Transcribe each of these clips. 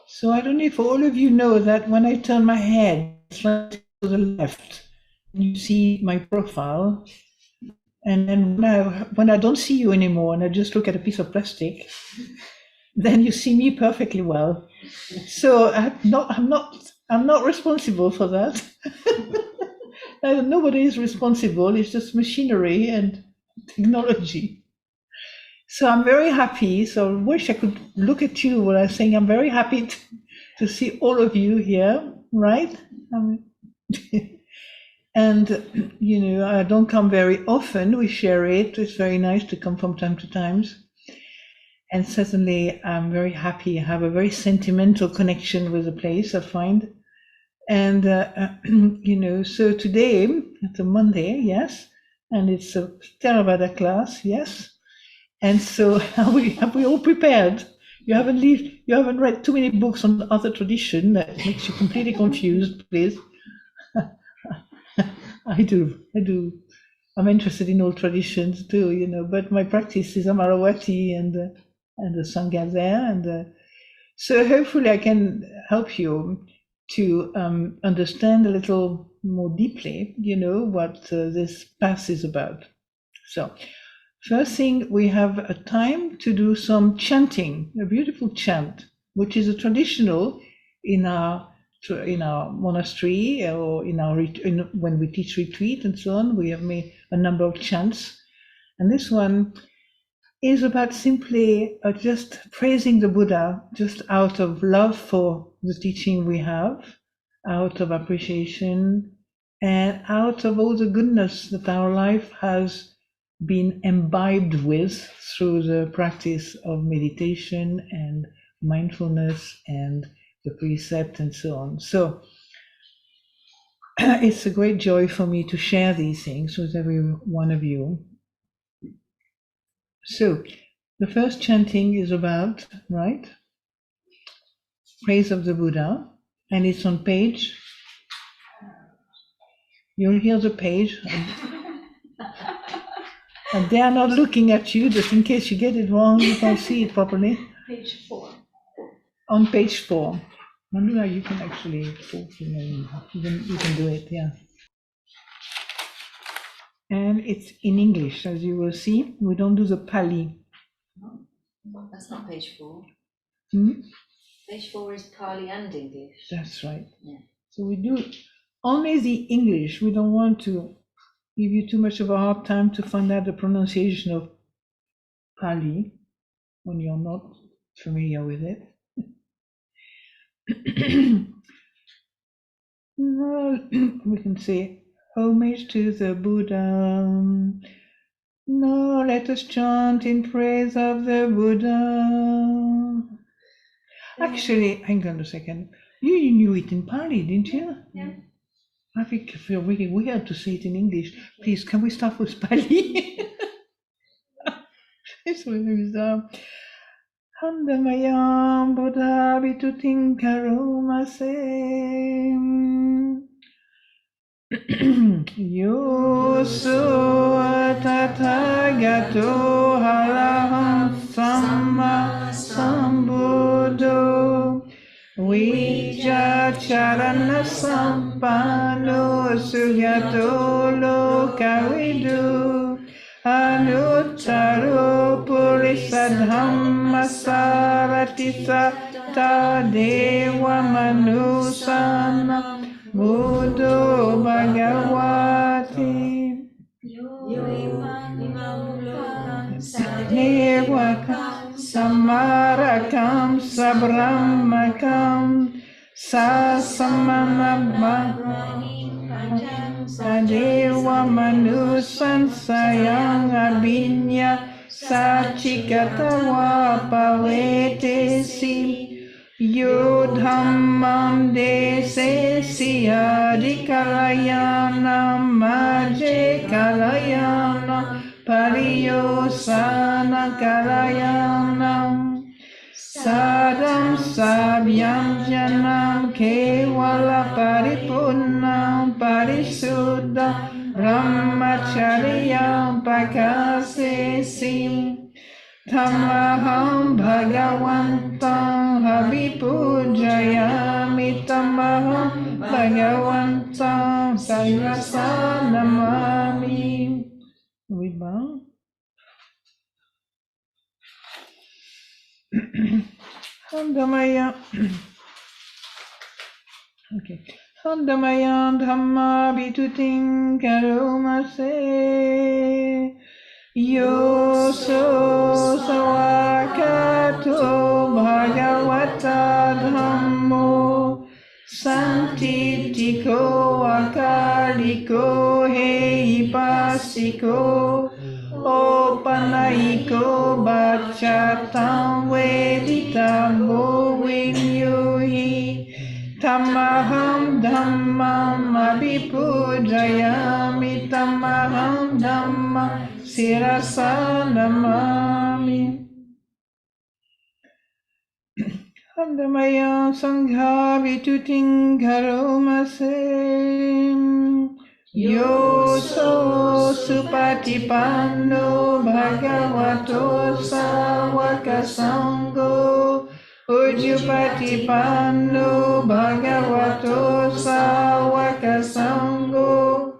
So I don't know if all of you know that when I turn my head slightly to the left, you see my profile. And then when I don't see you anymore and I just look at a piece of plastic, then you see me perfectly well. So I'm not responsible for that. Nobody is responsible. It's just machinery and technology. So I'm very happy. So I wish I could look at you while I'm saying I'm very happy to see all of you here, right? And, you know, I don't come very often. We share it. It's very nice to come from time to time. And certainly I'm very happy. I have a very sentimental connection with the place, I find. And, you know, so today, it's a Monday, yes, and it's a Theravada class, yes. And so are we all prepared? You haven't read too many books on other tradition that makes you completely confused, please. I do. I'm interested in all traditions too, you know, but my practice is Amaravati and the Sangha there. And so hopefully I can help you to understand a little more deeply, you know, what this path is about. So first thing, we have a time to do some chanting, a beautiful chant, which is a traditional in our monastery or when we teach retreat and so on. We have made a number of chants, and this one is about simply just praising the Buddha, just out of love for the teaching we have, out of appreciation, and out of all the goodness that our life has been imbibed with through the practice of meditation and mindfulness and the precept and so on. So it's a great joy for me to share these things with every one of you. So the first chanting is about, right, praise of the Buddha, and it's on page. You'll hear the page. And they are not looking at you, just in case you get it wrong, you can see it properly. Page 4. On page 4. You can actually, you can do it, yeah. And it's in English, as you will see. We don't do the Pali. No, that's not page 4. Hmm? Page 4 is Pali and English. That's right. Yeah. So we do only the English. We don't want to give you too much of a hard time to find out the pronunciation of Pali when you're not familiar with it. We can say homage to the Buddha. No, let us chant in praise of the Buddha. Actually, hang on a second. You knew it in Pali, didn't you? Yeah. I think I feel really weird to say it in English. Please, can we start with Pali? It's really bizarre. Handamayam Buddha Vitutin Karomase Yosu Tathagato Haraham Samma Sambuddho Vijacharana Sampano Sugyato Lokavidu Anuttaro Purisadhamma Saratisa Deva Manusana Buddho Bhagavati Devakam Samarakam Sabrahmakam Sasamanabha Sadeva Manusan Sayang Abinya Sachikatawa Pavetesi Yudhammam Dese Siyadi Kalayana Maje Kalayana Pariyosana Kalayana Sadam Sabyam Janam Kevala Paripunnam Parisuddha Brahmacharyam Pakasesim Tamaham Bhagavantam abhipujayami tamaham bhagavantam sirasa namami. We bow. Handamaya. Okay. Handamaya dhamma bitutin karomase. Yoso sawakato bhagavata dhammo santitiko akariko heipasiko opanaiko bachatam veditam vinyuhi tamaham dhammam abhipujayami tamaham dhammam sirasa namami. Handamaya sangha vitutin karomase. Yoso supatipanno bhagavato sawaka sangho ujupatipanno bhagavato sawaka sangho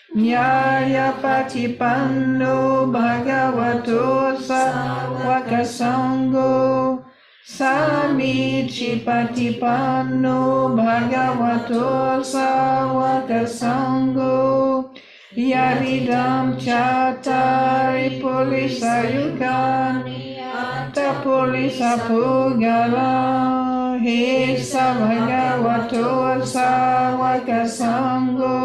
Nyayapatipanno bhagavato sawaka sangho Samichipatipanno bhagavato sawaka sangho Yavidam chatari pulisayukani Tapulisa pugala Hesa bhagavato sawaka sangho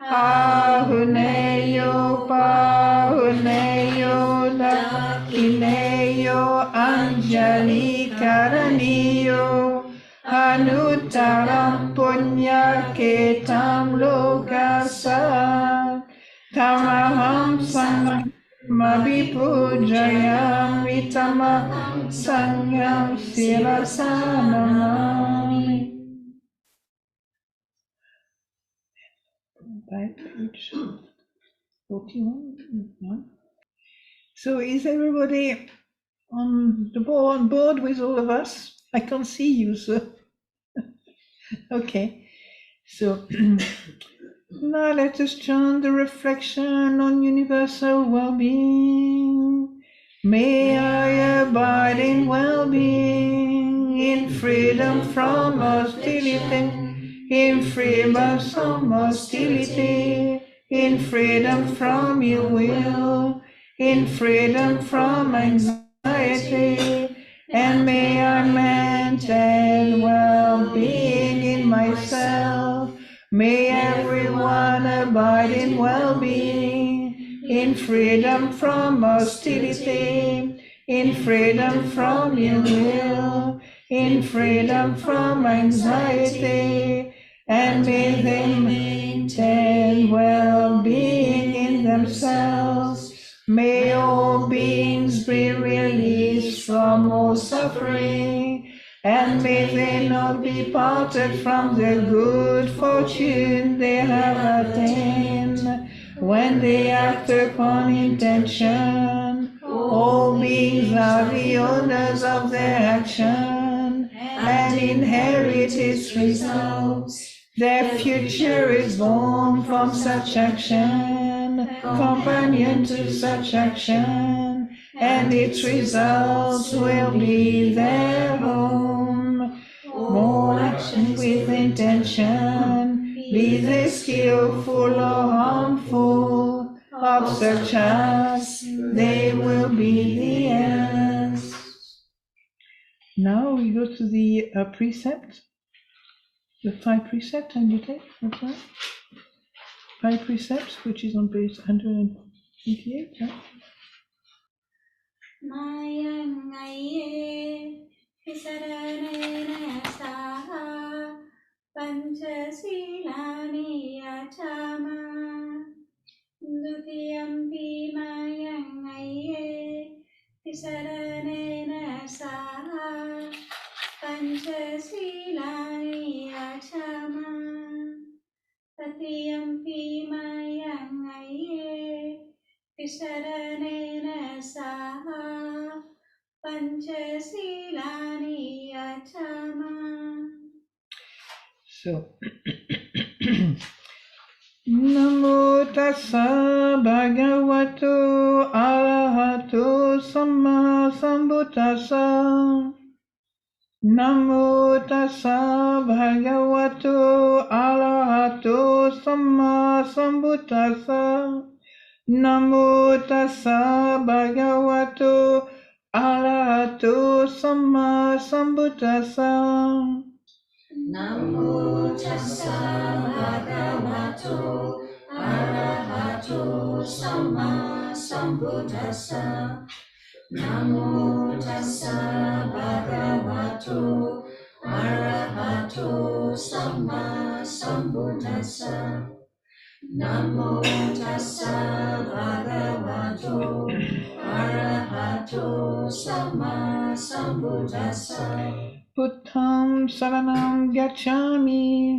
Ahuneyo pahuneyo dakineyo anjali karaniyo anuttaram punya ketam lokasa tamaham samabhipujayami tamaham sangham sirasa namami. Page 41. So is everybody on board with all of us? I can't see you, so okay. So now let us turn the reflection on universal well-being. May I abide in well-being, in freedom from hostility, in freedom from hostility, in freedom from ill will, in freedom from anxiety, and may I maintain well-being in myself. May everyone abide in well-being, in freedom from hostility, in freedom from ill will, in freedom from anxiety, and may they maintain well-being in themselves. May all beings be released from all suffering, and may they not be parted from the good fortune they have attained when they act upon intention. All beings are the owners of their action and inherit its results. Their future is born from such action, companion to such action, and its results will be their home. More action with intention, be they skillful or harmful, of such acts they will be the ends. Now we go to the precept, the 5 precepts, and you take, that's right? 5 precepts, which is on page 188. Yeah? Mayangaye Pisaranena Saha Panchasilani Achama Dutiyampi Mayangaye Pisaranena Saha Panchasilani Achama Tatiyampi Mayangaye Pisaranena Saha Panchasilani Achama. So, Namo tassa bhagavato arahato samma sambuddhassa. Namo tassa bhagavato arahato samma sambuddhassa. Namo tassa bhagavato arahato samma sambuddhassa. Namo tassa bhagavato arahato samma sambuddhassa. Namo tassa bhagavato arahato samma sambuddhassa. Namo tassa bhagavato arahato samma sambuddhassa. Buddham saranam gacchami.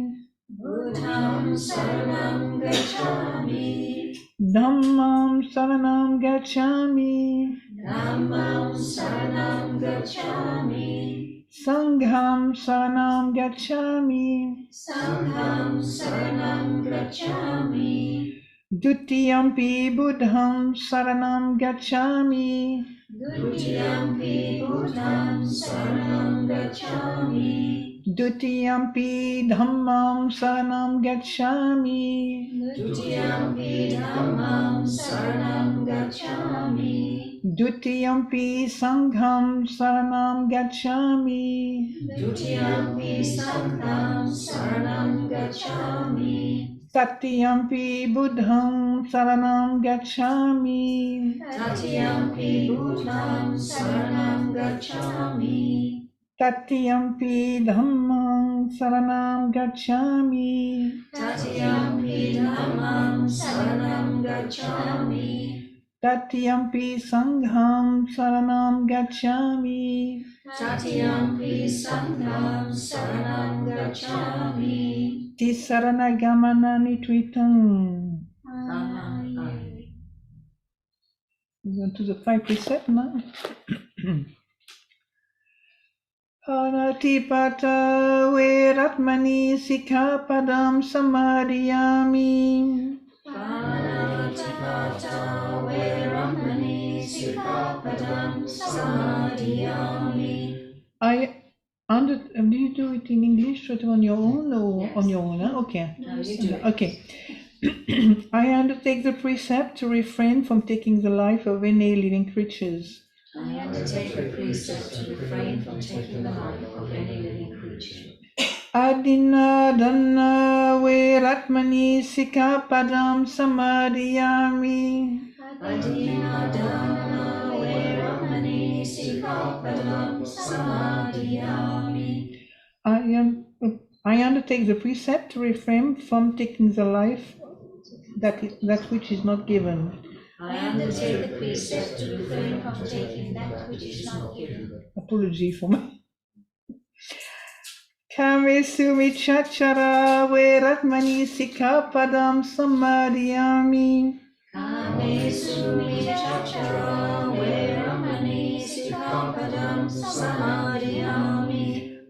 Buddham saranam gacchami. Dhammam saranam gacchami. Dhammam saranam gacchami. Sangham saranam gacchami. Sangham saranam gacchami. Dutiyampi buddham saranam gacchami. Dutiyampi buddham saranam gacchami. Dutiyampi dhammam saranam gacchami. Dutiyampi dhammam saranam gacchami. Dutiyampi sangham saranam gacchami. Dutiyampi sangham saranam gacchami. Tatyampi buddham saranam gacchami. Tatyampi buddham saranam gacchami. Tatyampi dhammam saranam gacchami. Tatyampi dhammam saranam gacchami. Tatyampi sangham saranam gacchami. Tatyampi sangham saranam gacchami. Tisarana gamanani twitam. We go to the 5 precepts now. Anatipata veratmani sikkhapadam samadhiyami. Anatipata veramani sikkhapadam samadhiyami. Do you do it in English or on your own or on your own? Huh? Okay. No, you do it. Okay. I undertake the precept to refrain from taking the life of any living creatures. I undertake the precept to refrain from taking the life of any living creature. Adina dana veratmani sikkhapadam samadhiyami. Adina dana veramani sikkhapadam samadhiyami. I undertake the precept to refrain from taking the life that which is not given. I undertake the precept to refrain from taking that which is not given. Apology for me. Kame sumichachara veratmani sikkhapadam samadhiyami. Kame sumichachara veramani sikkhapadam samadhiyami.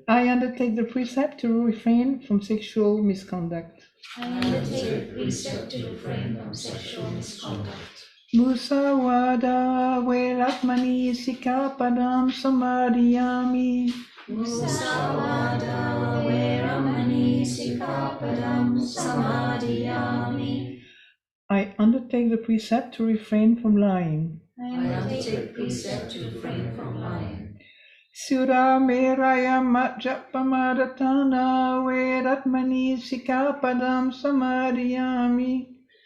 I undertake the precept to refrain from sexual misconduct. I undertake the precept to refrain from sexual misconduct. Musawada veratmani sikkhapadam samadhiyami. Musawada veramani sikkhapadam samadhiyami. I undertake the precept to refrain from lying. I undertake the precept to refrain from lying. Sura meraya majapamadatana veratmani sikkhapadam samadhiyami.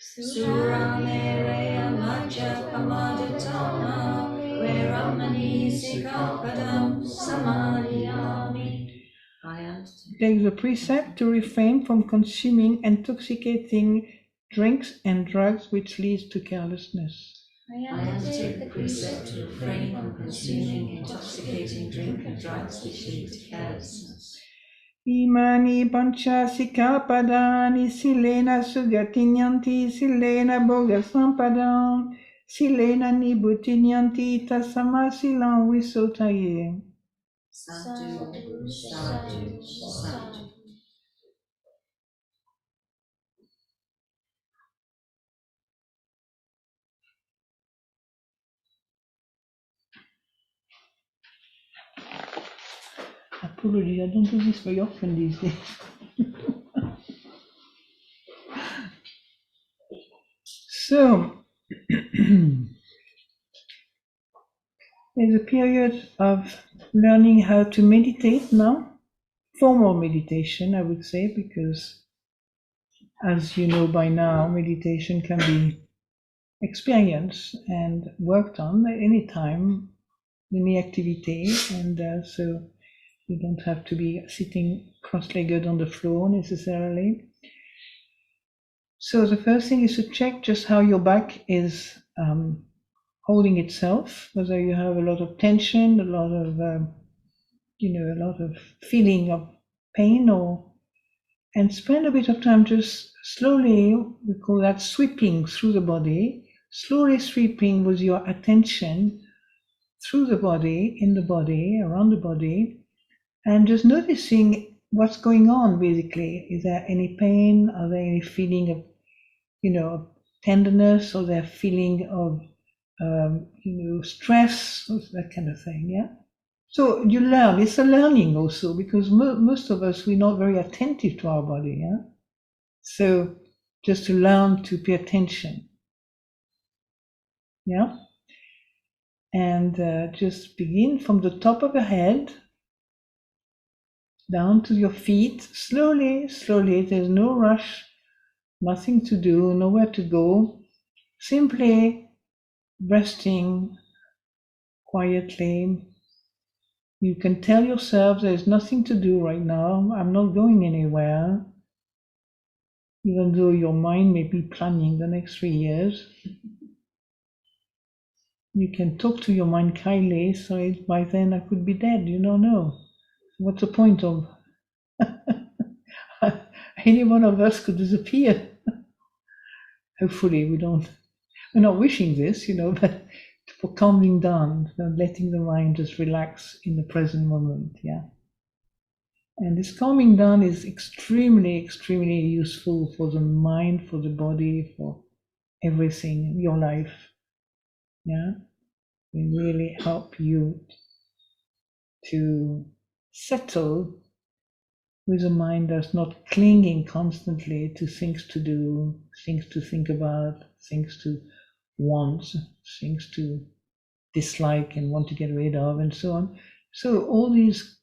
Sura mereya majapamadatana veramani sikkhapadam samadhiyami. I undertake. Take the precept to refrain from consuming intoxicating drinks and drugs which leads to carelessness. I undertake the precept to refrain from consuming intoxicating drink and drugs which lead to carelessness. Imani pancha sikkhapadani silena sugatinyanti silena boga sampadam Silena nibutinyanti tasama silan visotaye. Sadhu, sadhu, sadhu. Apologies, I don't do this very often these days. So, there's a period of learning how to meditate now. Formal meditation, I would say, because as you know by now, meditation can be experienced and worked on at any time, any activity, and so you don't have to be sitting cross-legged on the floor necessarily. So the first thing is to check just how your back is holding itself, whether you have a lot of tension, a lot of a lot of feeling of pain, and spend a bit of time just slowly, we call that sweeping through the body, slowly sweeping with your attention through the body, in the body, around the body, and just noticing what's going on basically. Is there any pain? Are there any feeling of, tenderness, or there feeling of, stress, that kind of thing, yeah? So you learn, it's a learning also, because most of us, we're not very attentive to our body, yeah? So just to learn to pay attention, yeah? And just begin from the top of the head down to your feet, slowly, slowly. There's no rush, nothing to do, nowhere to go. Simply resting quietly. You can tell yourself there's nothing to do right now. I'm not going anywhere. Even though your mind may be planning the next 3 years, you can talk to your mind kindly. So by then I could be dead. You don't know. What's the point of any one of us could disappear? Hopefully we don't. We're not wishing this, but for calming down, letting the mind just relax in the present moment. Yeah. And this calming down is extremely, extremely useful for the mind, for the body, for everything in your life. Yeah. It really help you to settle with a mind that's not clinging constantly to things to do, things to think about, things to want, things to dislike and want to get rid of, and so on. So all these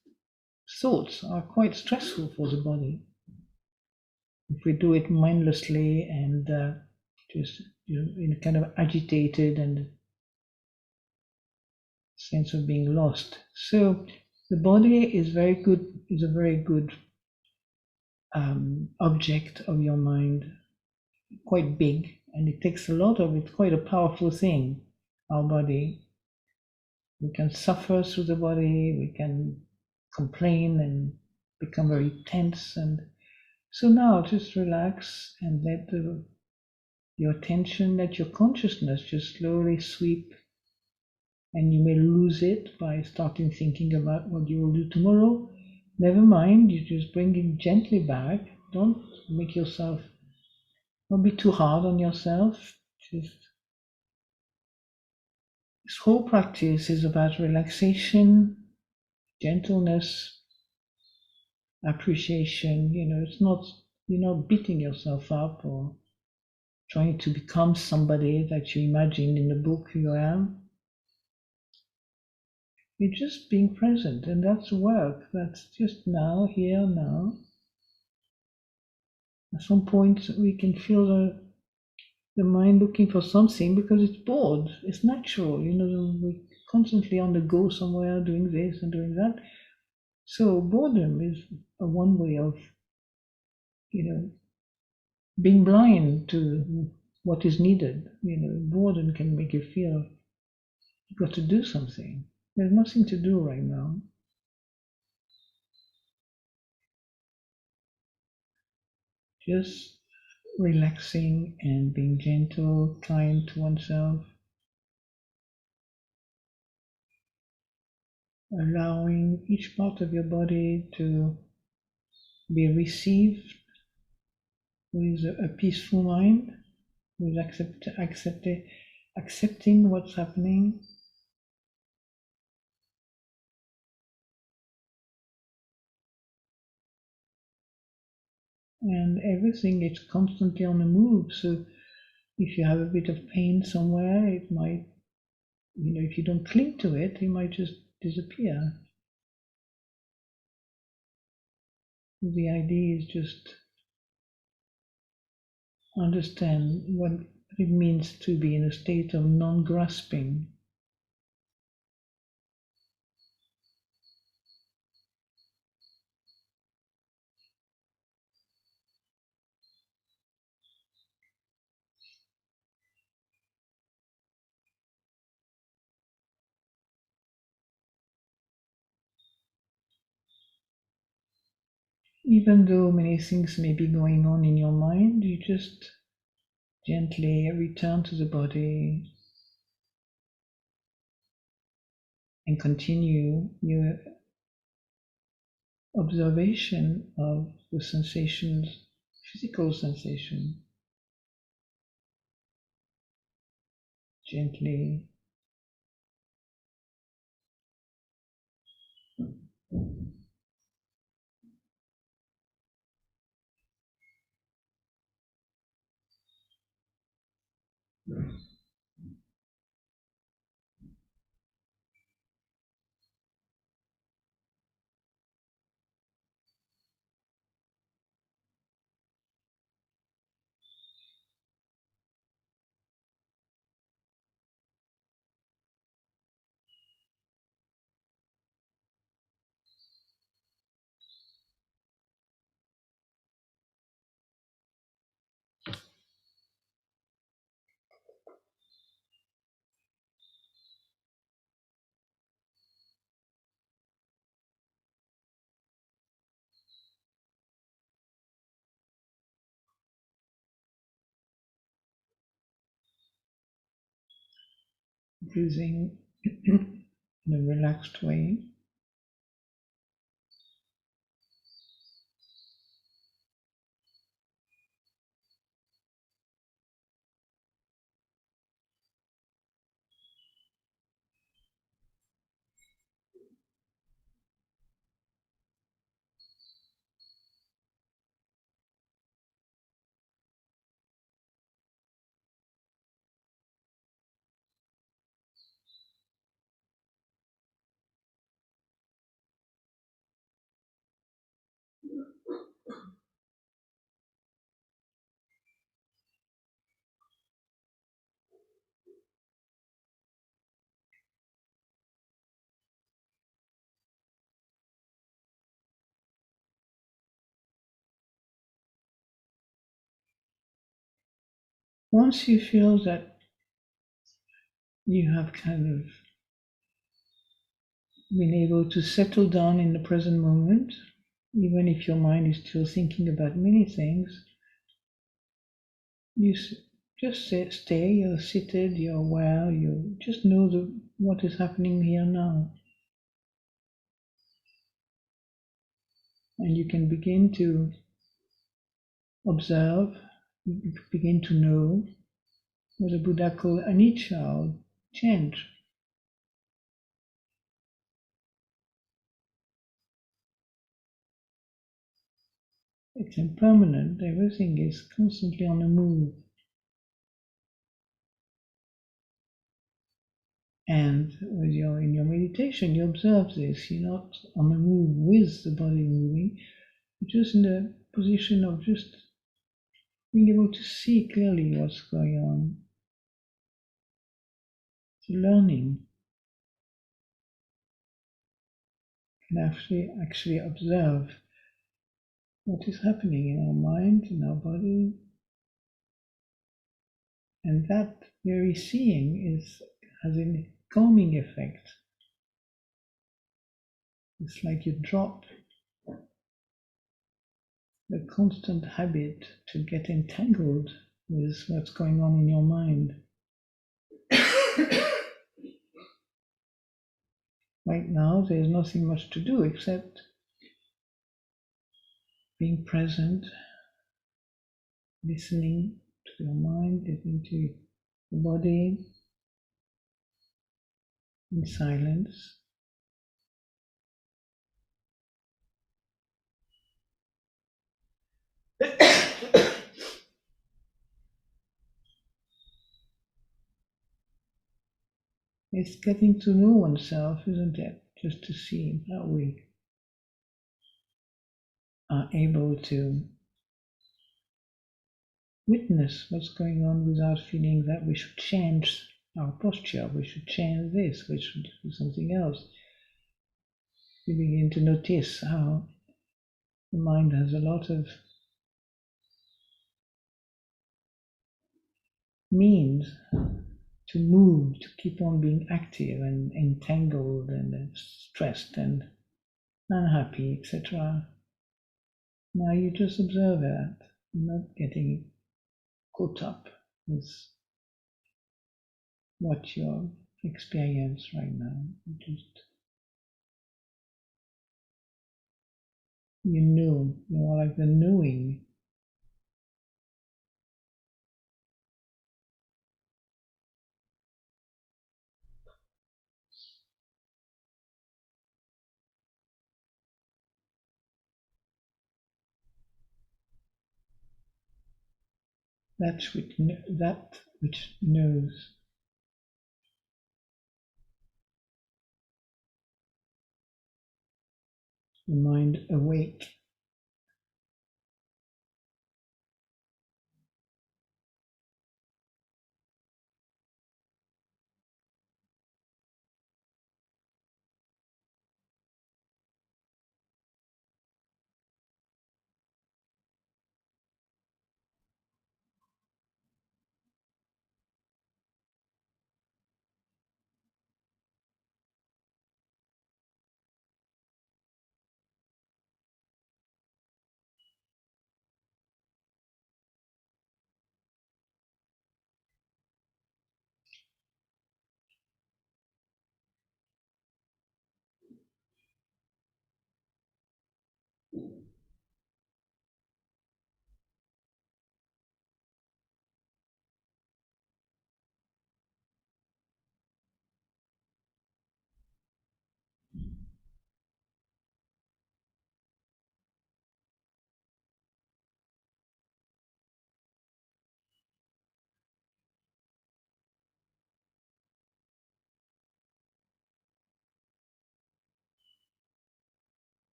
thoughts are quite stressful for the body. If we do it mindlessly and just in a kind of agitated and sense of being lost. So the body is a very good object of your mind, quite big, and it takes a lot of it, quite a powerful thing, our body. We can suffer through the body, we can complain and become very tense. And so now just relax and let your attention, let your consciousness just slowly sweep. And you may lose it by starting thinking about what you will do tomorrow. Never mind, you just bring it gently back. Don't make yourself, don't be too hard on yourself. Just this whole practice is about relaxation, gentleness, appreciation. It's not, you're not beating yourself up or trying to become somebody that you imagine in the book you are. You're just being present, and that's work. That's just now, here, now. At some point, we can feel the mind looking for something because it's bored. It's natural, we're constantly on the go somewhere, doing this and doing that. So boredom is a one way of, being blind to what is needed. Boredom can make you feel you've got to do something. There's nothing to do right now. Just relaxing and being gentle, kind to oneself. allowing each part of your body to be received with a peaceful mind, with accepting what's happening. And everything is constantly on the move. So if you have a bit of pain somewhere, it might, if you don't cling to it, it might just disappear. The idea is just understand what it means to be in a state of non-grasping. Even though many things may be going on in your mind, you just gently return to the body and continue your observation of the sensations, physical sensation, gently. Breathing in a relaxed way. Once you feel that you have kind of been able to settle down in the present moment, even if your mind is still thinking about many things, you just stay, you're seated, you're aware, you just know what is happening here now. And you can begin to observe, begin to know what the Buddha called anicca, or change. It's impermanent, everything is constantly on the move. And in your meditation, you observe this. You're not on the move with the body moving, you're just in the position of just being able to see clearly what's going on. So learning can actually observe what is happening in our mind, in our body. And that very seeing has a calming effect. It's like you drop the constant habit to get entangled with what's going on in your mind. right now there's nothing much to do except being present, listening to your mind, listening to the body in silence. It's getting to know oneself, isn't it? Just to see how we are able to witness what's going on without feeling that we should change our posture, we should change this, we should do something else. We begin to notice how the mind has a lot of means to move, to keep on being active and entangled and stressed and unhappy, etc. Now you just observe that, not getting caught up with what you experience right now. Just you are like the knowing. That which knows. The mind awake.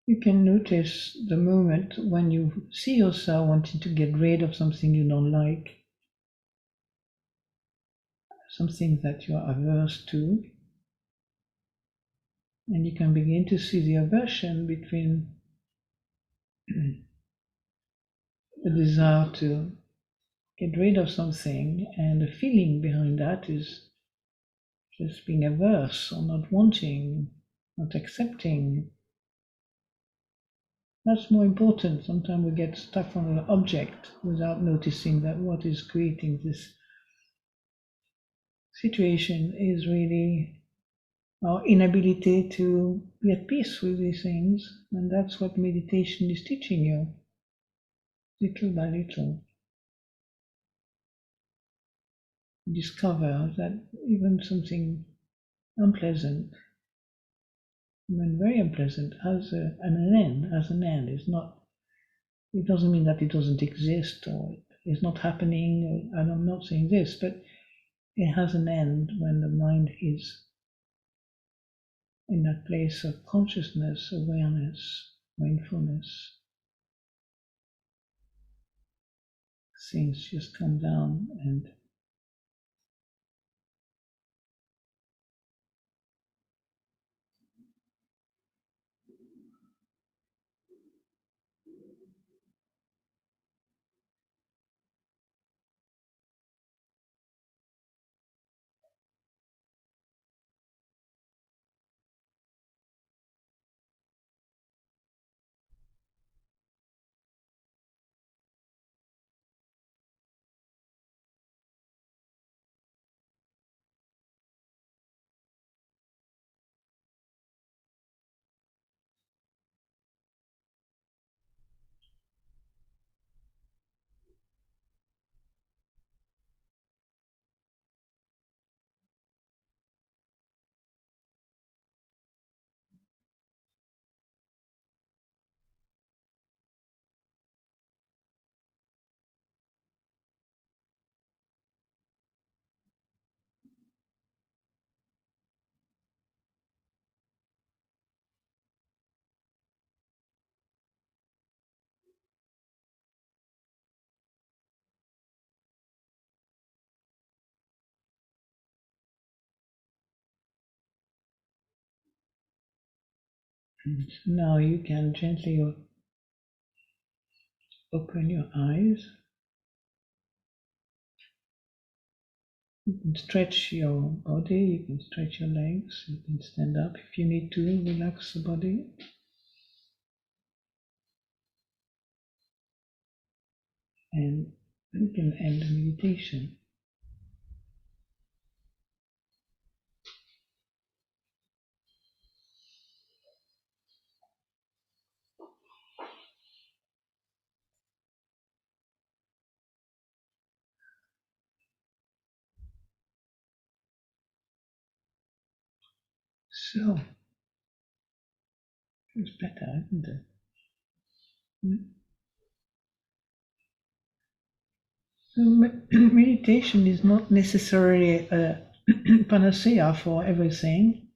You can notice the moment when you see yourself wanting to get rid of something you don't like, something that you are averse to, and you can begin to see the aversion between the desire to get rid of something and the feeling behind that is just being averse or not wanting, not accepting. That's more important. Sometimes we get stuck on an object without noticing that what is creating this situation is really our inability to be at peace with these things. And that's what meditation is teaching you, little by little. Discover that even something unpleasant, even very unpleasant, has an end. It's not. It doesn't mean that it doesn't exist or it's not happening. And I'm not saying this, but it has an end when the mind is in that place of consciousness, awareness, mindfulness. Things just come down and now you can gently open your eyes. You can stretch your body, you can stretch your legs, you can stand up if you need to, relax the body. And you can end the meditation. So, it's better, isn't it? So meditation is not necessarily a panacea for everything.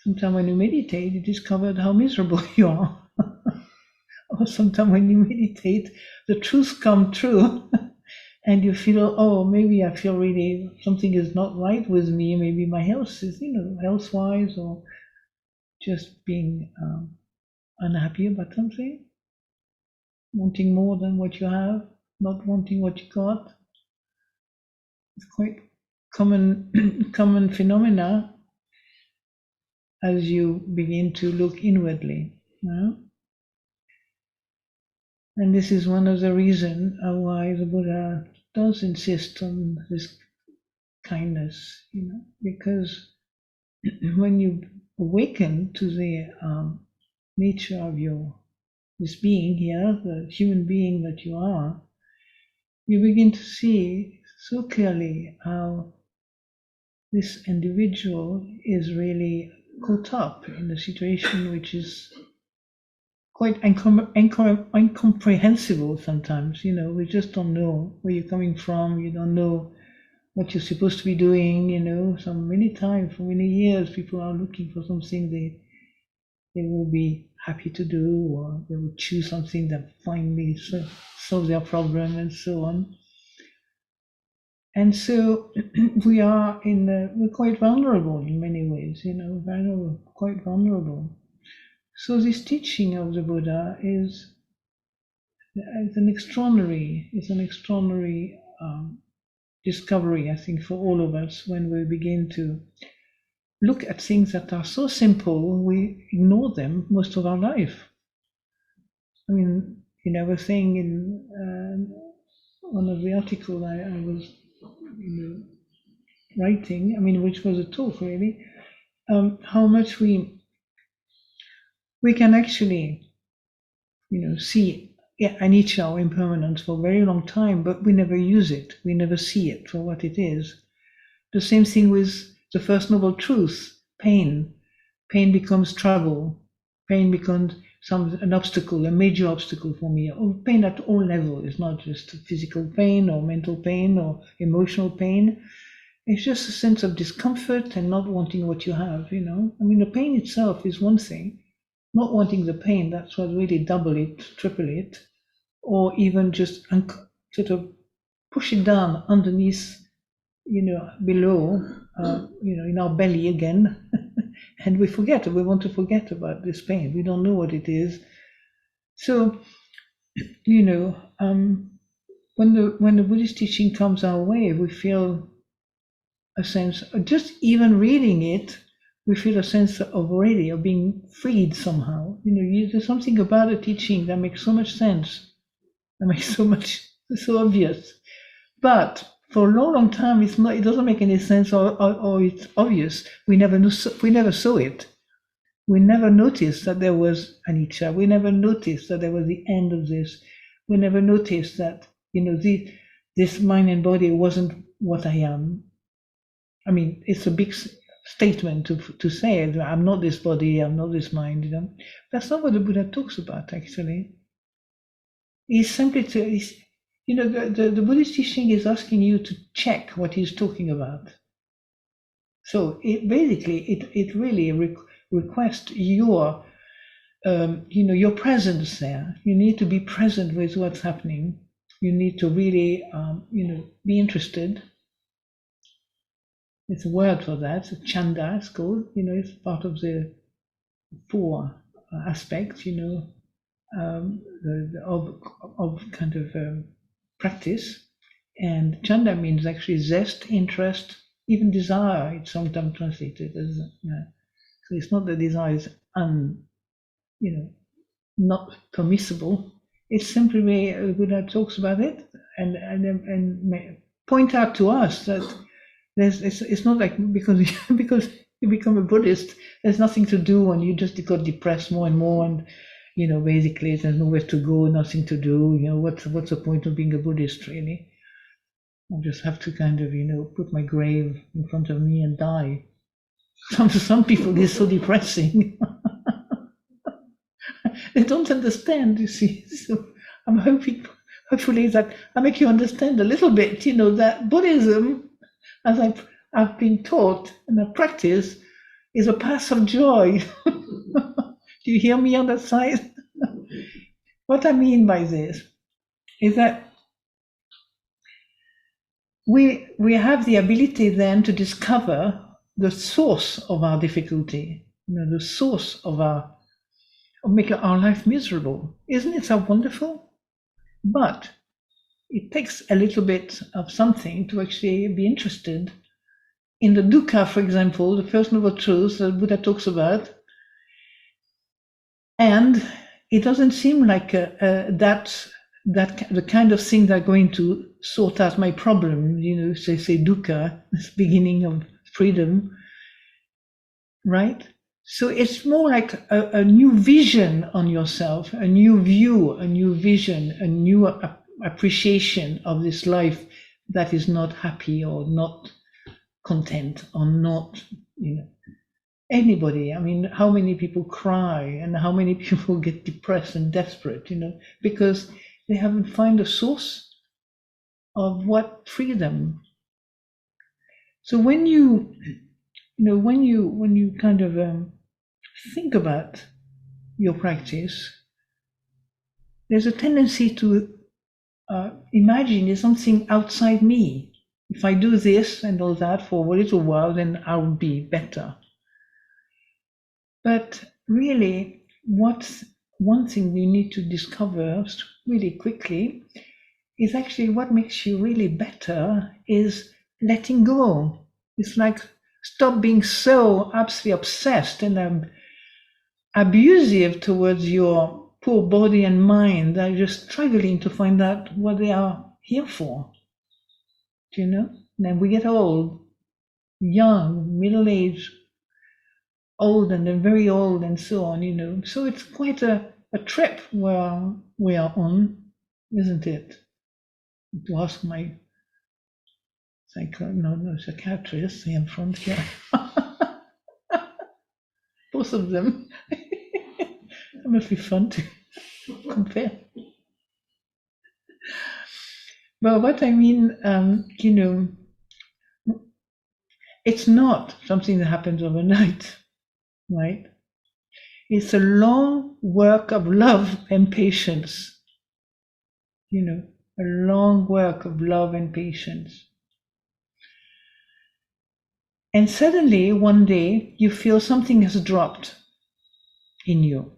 Sometimes when you meditate, you discover how miserable you are. Or sometimes when you meditate, the truth comes true. And you feel, oh, maybe I feel really something is not right with me. Maybe my health is, health-wise, or just being unhappy about something, wanting more than what you have, not wanting what you got. It's quite common phenomena as you begin to look inwardly. And this is one of the reasons why the Buddha does insist on this kindness, because when you awaken to the nature of this being here, the human being that you are, you begin to see so clearly how this individual is really caught up in a situation which is quite incomprehensible sometimes. We just don't know where you're coming from. You don't know what you're supposed to be doing. So many times, for many years, people are looking for something they will be happy to do, or they will choose something that finally solve their problem, and so on. And so we're quite vulnerable in many ways, quite vulnerable. So this teaching of the Buddha is an extraordinary discovery, I think, for all of us when we begin to look at things that are so simple, we ignore them most of our life. I mean, I was saying in one of the articles I was writing, I mean, which was a talk really, how much we can actually, see anicca or impermanence for a very long time, but we never use it. We never see it for what it is. The same thing with the first noble truth, pain. Pain becomes trouble. Pain becomes an obstacle, a major obstacle for me. Pain at all levels. It's not just physical pain or mental pain or emotional pain. It's just a sense of discomfort and not wanting what you have, I mean, the pain itself is one thing. Not wanting the pain, that's what really double it, triple it, or even just sort of push it down underneath, below, in our belly again. And we want to forget about this pain. We don't know what it is. So, when the Buddhist teaching comes our way, we feel a sense, just even reading it, we feel a sense of being freed somehow. There's something about the teaching that makes so much sense, that makes so obvious. But for a long, long time, it doesn't make any sense, or it's obvious. We never saw it. We never noticed that there was anicca. We never noticed that there was the end of this. We never noticed that, this mind and body wasn't what I am. I mean, it's a big statement to say that I'm not this body, I'm not this mind. That's not what the Buddha talks about, actually. He's simply the Buddhist teaching is asking you to check what he's talking about. So it really requests your presence there. You need to be present with what's happening. You need to really, be interested. There's a word for that. It's chanda, it's called. It's part of the 4 aspects. Of kind of practice. And chanda means actually zest, interest, even desire. It's sometimes translated as. So it's not that desire is not permissible. It's simply the Buddha talks about it and point out to us that it's not like because you become a Buddhist, there's nothing to do and you just got depressed more and more and basically there's nowhere to go, nothing to do. What's the point of being a Buddhist really? I just have to kind of put my grave in front of me and die. Some people is so depressing. They don't understand, you see. So I'm hopefully that I make you understand a little bit, that Buddhism, as I've been taught and I practice, is a path of joy. Do you hear me on that side? What I mean by this is that we have the ability then to discover the source of our difficulty, the source of making our life miserable. Isn't it so wonderful? But it takes a little bit of something to actually be interested in the dukkha, for example, the first noble truth that Buddha talks about. And it doesn't seem like that's the kind of thing that's going to sort out my problem. Say dukkha, this beginning of freedom, right? So it's more like a new vision on yourself, a new view, a new vision, a new appreciation of this life that is not happy or not content or not, anybody. I mean, how many people cry and how many people get depressed and desperate, because they haven't found a source of what freed them. So when you kind of think about your practice, there's a tendency to imagine there's something outside me. If I do this and all that for a little while, then I'll be better. But really, what's one thing you need to discover really quickly is actually what makes you really better is letting go. It's like stop being so absolutely obsessed and abusive towards your poor body and mind that you're struggling to find out what they are here for. Then we get old young, middle-aged, old, and then very old, and so on, So it's quite a trip where we are on, isn't it? To ask my psychiatrist in front here. Both of them. It must be fun to compare. But what I mean, it's not something that happens overnight, right? It's a long work of love and patience, a long work of love and patience. And suddenly, one day, you feel something has dropped in you.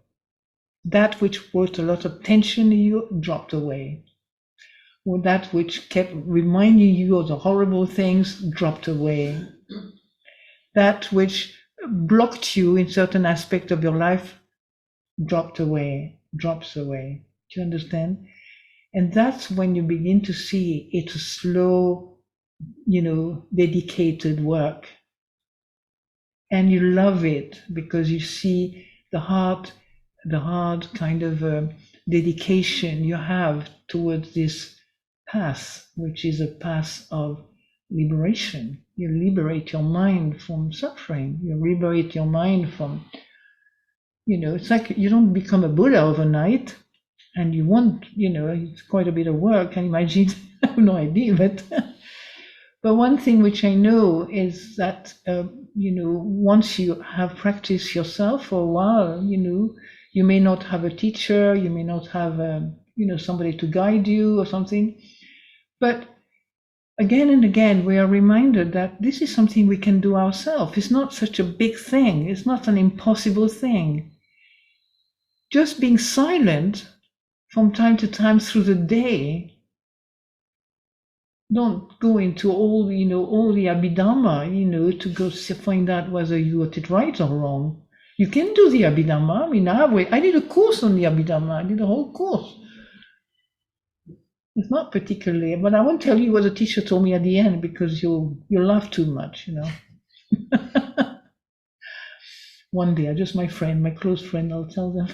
That which brought a lot of tension in you dropped away. Or that which kept reminding you of the horrible things dropped away. That which blocked you in certain aspect of your life drops away. Do you understand? And that's when you begin to see it's a slow, dedicated work. And you love it because you see the hard kind of dedication you have towards this path, which is a path of liberation. You liberate your mind from suffering. You liberate your mind from, it's like you don't become a Buddha overnight, and you want, it's quite a bit of work, I imagine. I have no idea, but one thing which I know is that, once you have practiced yourself for a while, you may not have a teacher, you may not have, somebody to guide you or something. But again and again, we are reminded that this is something we can do ourselves. It's not such a big thing. It's not an impossible thing. Just being silent from time to time through the day. Don't go into all the Abhidhamma, to go find out whether you got it right or wrong. You can do the Abhidhamma. I mean, I did a course on the Abhidhamma. I did a whole course. It's not particularly, but I won't tell you what the teacher told me at the end because you'll laugh too much, One day, just my close friend, I'll tell them.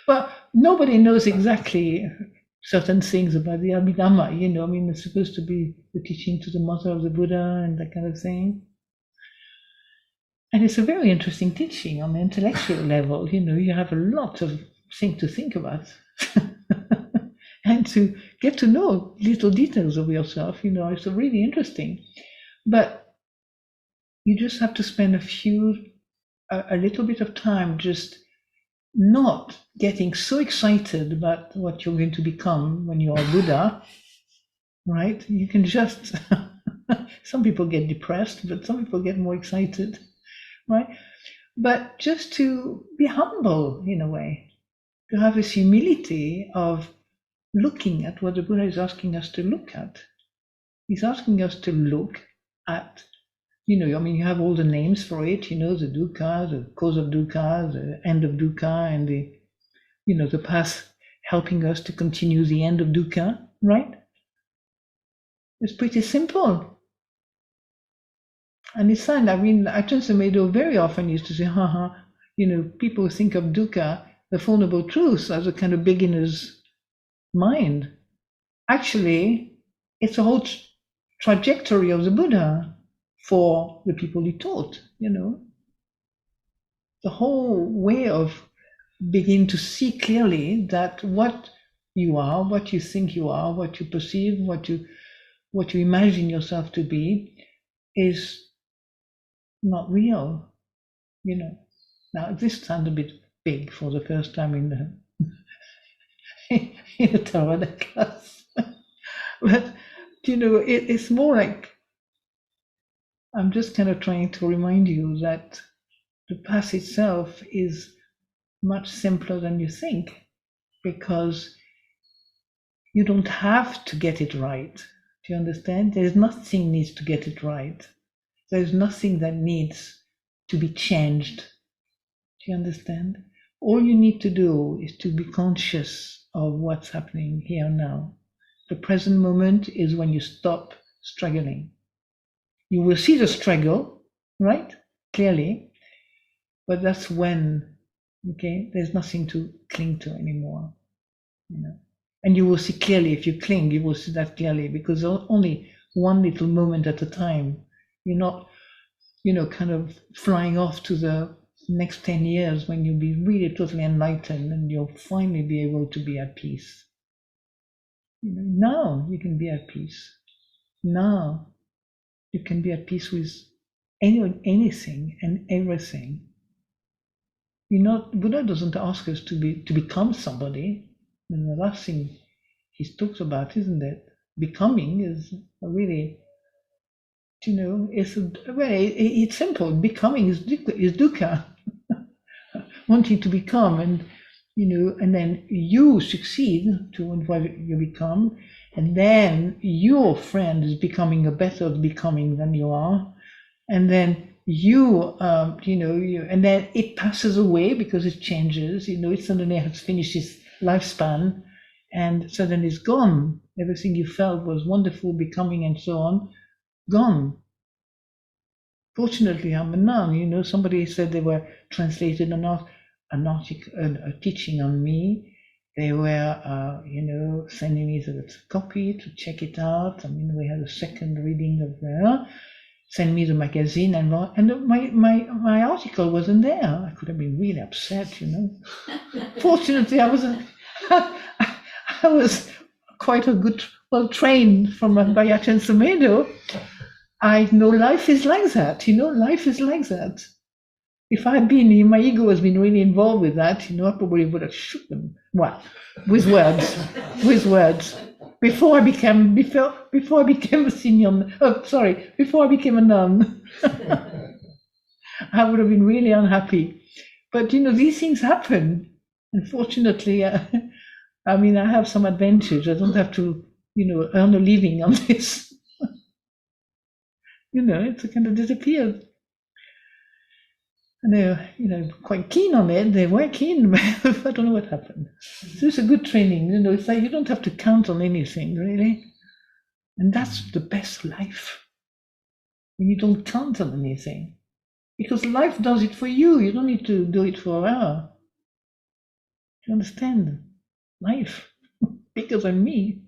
Well, nobody knows exactly certain things about the Abhidhamma, I mean, it's supposed to be the teaching to the mother of the Buddha and that kind of thing. And it's a very interesting teaching on the intellectual level, you have a lot of things to think about. And to get to know little details of yourself, it's really interesting. But you just have to spend a little bit of time just not getting so excited about what you're going to become when you are Buddha, right? You can just, some people get depressed, but some people get more excited, right? But just to be humble in a way, to have this humility of looking at what the Buddha is asking us to look at. He's asking us to look at, you have all the names for it, the dukkha, the cause of dukkha, the end of dukkha, and the path helping us to continue the end of dukkha, right? It's pretty simple. And it's fun. I mean, Ajahn Sumedho very often used to say, people think of dukkha, the Four Noble Truths, as a kind of beginner's mind. Actually, it's a whole trajectory of the Buddha for the people he taught, the whole way of beginning to see clearly that what you are, what you think you are, what you perceive, what you imagine yourself to be is not real, Now, this sounds a bit big for the first time in the in a Theravada class. But, it's more like, I'm just kind of trying to remind you that the path itself is much simpler than you think, because you don't have to get it right. Do you understand? There's nothing needs to get it right. There's nothing that needs to be changed. Do you understand? All you need to do is to be conscious of what's happening here now. The present moment is when you stop struggling. You will see the struggle, right? Clearly. But that's when, okay, there's nothing to cling to anymore, you know. And you will see clearly, if you cling, you will see that clearly, because only one little moment at a time. You're not, kind of flying off to the next 10 years when you'll be really totally enlightened and you'll finally be able to be at peace. Now you can be at peace. Now you can be at peace with anything and everything. Buddha doesn't ask us to become somebody. And the last thing he talks about, isn't it? Becoming is really, it's simple. Becoming is dukkha. Wanting to become, and then you succeed to what you become, and then your friend is becoming a better becoming than you are, and then and then it passes away because it changes. It suddenly has finished its lifespan, and suddenly it's gone. Everything you felt was wonderful, becoming, and so on, gone. Fortunately, I'm a nun. Somebody said they were translated an article, a teaching on me. They were, sending me the copy to check it out. I mean, we had a second reading of there. Send me the magazine, and my article wasn't there. I could have been really upset, Fortunately, I wasn't. I was quite well trained by Ajahn Sumedho. I know life is like that. Life is like that. If my ego has been really involved with that, I probably would have shoot them. Well, with words. Before I became a senior. Before I became a nun, I would have been really unhappy. But these things happen. Unfortunately, I have some advantage. I don't have to, earn a living on this. It's kind of disappeared. And they're, quite keen on it. They were keen, but I don't know what happened. So it's a good training. It's like you don't have to count on anything, really. And that's the best life. When you don't count on anything. Because life does it for you. You don't need to do it for her. You understand? Life. Bigger than me.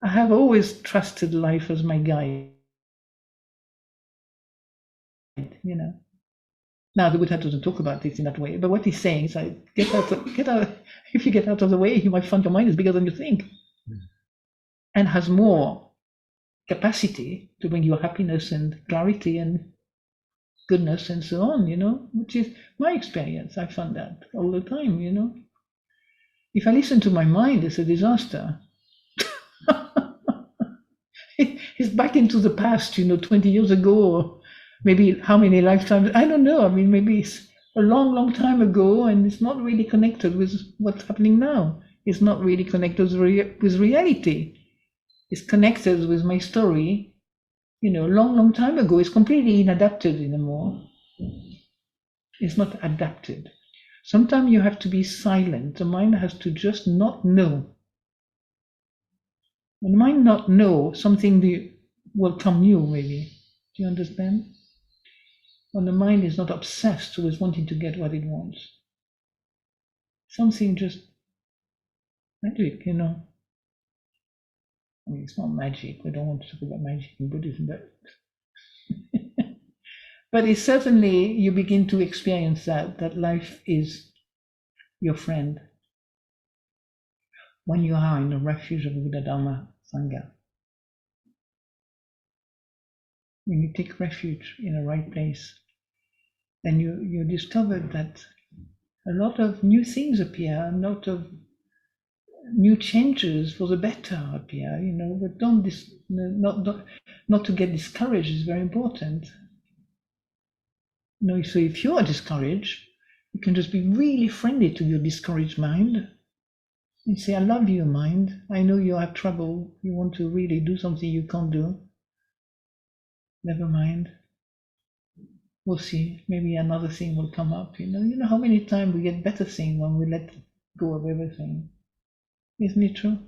I have always trusted life as my guide. Now the Buddha doesn't talk about this in that way, but what he's saying is like, get out. If you get out of the way, you might find your mind is bigger than you think, and has more capacity to bring you happiness and clarity and goodness and so on, which is my experience. I found that all the time, If I listen to my mind, it's a disaster. It's back into the past, 20 years ago, or maybe how many lifetimes, I don't know. Maybe it's a long, long time ago, and it's not really connected with what's happening now. It's not really connected with reality. It's connected with my story, long, long time ago. It's completely inadapted anymore. It's not adapted. Sometimes you have to be silent. The mind has to just not know. When the mind not know, something will come new, maybe. Do you understand? When the mind is not obsessed with wanting to get what it wants. Something just magic, it's not magic. We don't want to talk about magic in Buddhism, but it's certainly, you begin to experience that life is your friend. When you are in the refuge of Buddha, Dharma, Sangha. When you take refuge in the right place, then you discover that a lot of new things appear, a lot of new changes for the better appear, but not to get discouraged is very important. So if you are discouraged, you can just be really friendly to your discouraged mind and say, I love you, mind. I know you have trouble. You want to really do something you can't do. Never mind. We'll see. Maybe another thing will come up. You know how many times we get better things when we let go of everything. Isn't it true?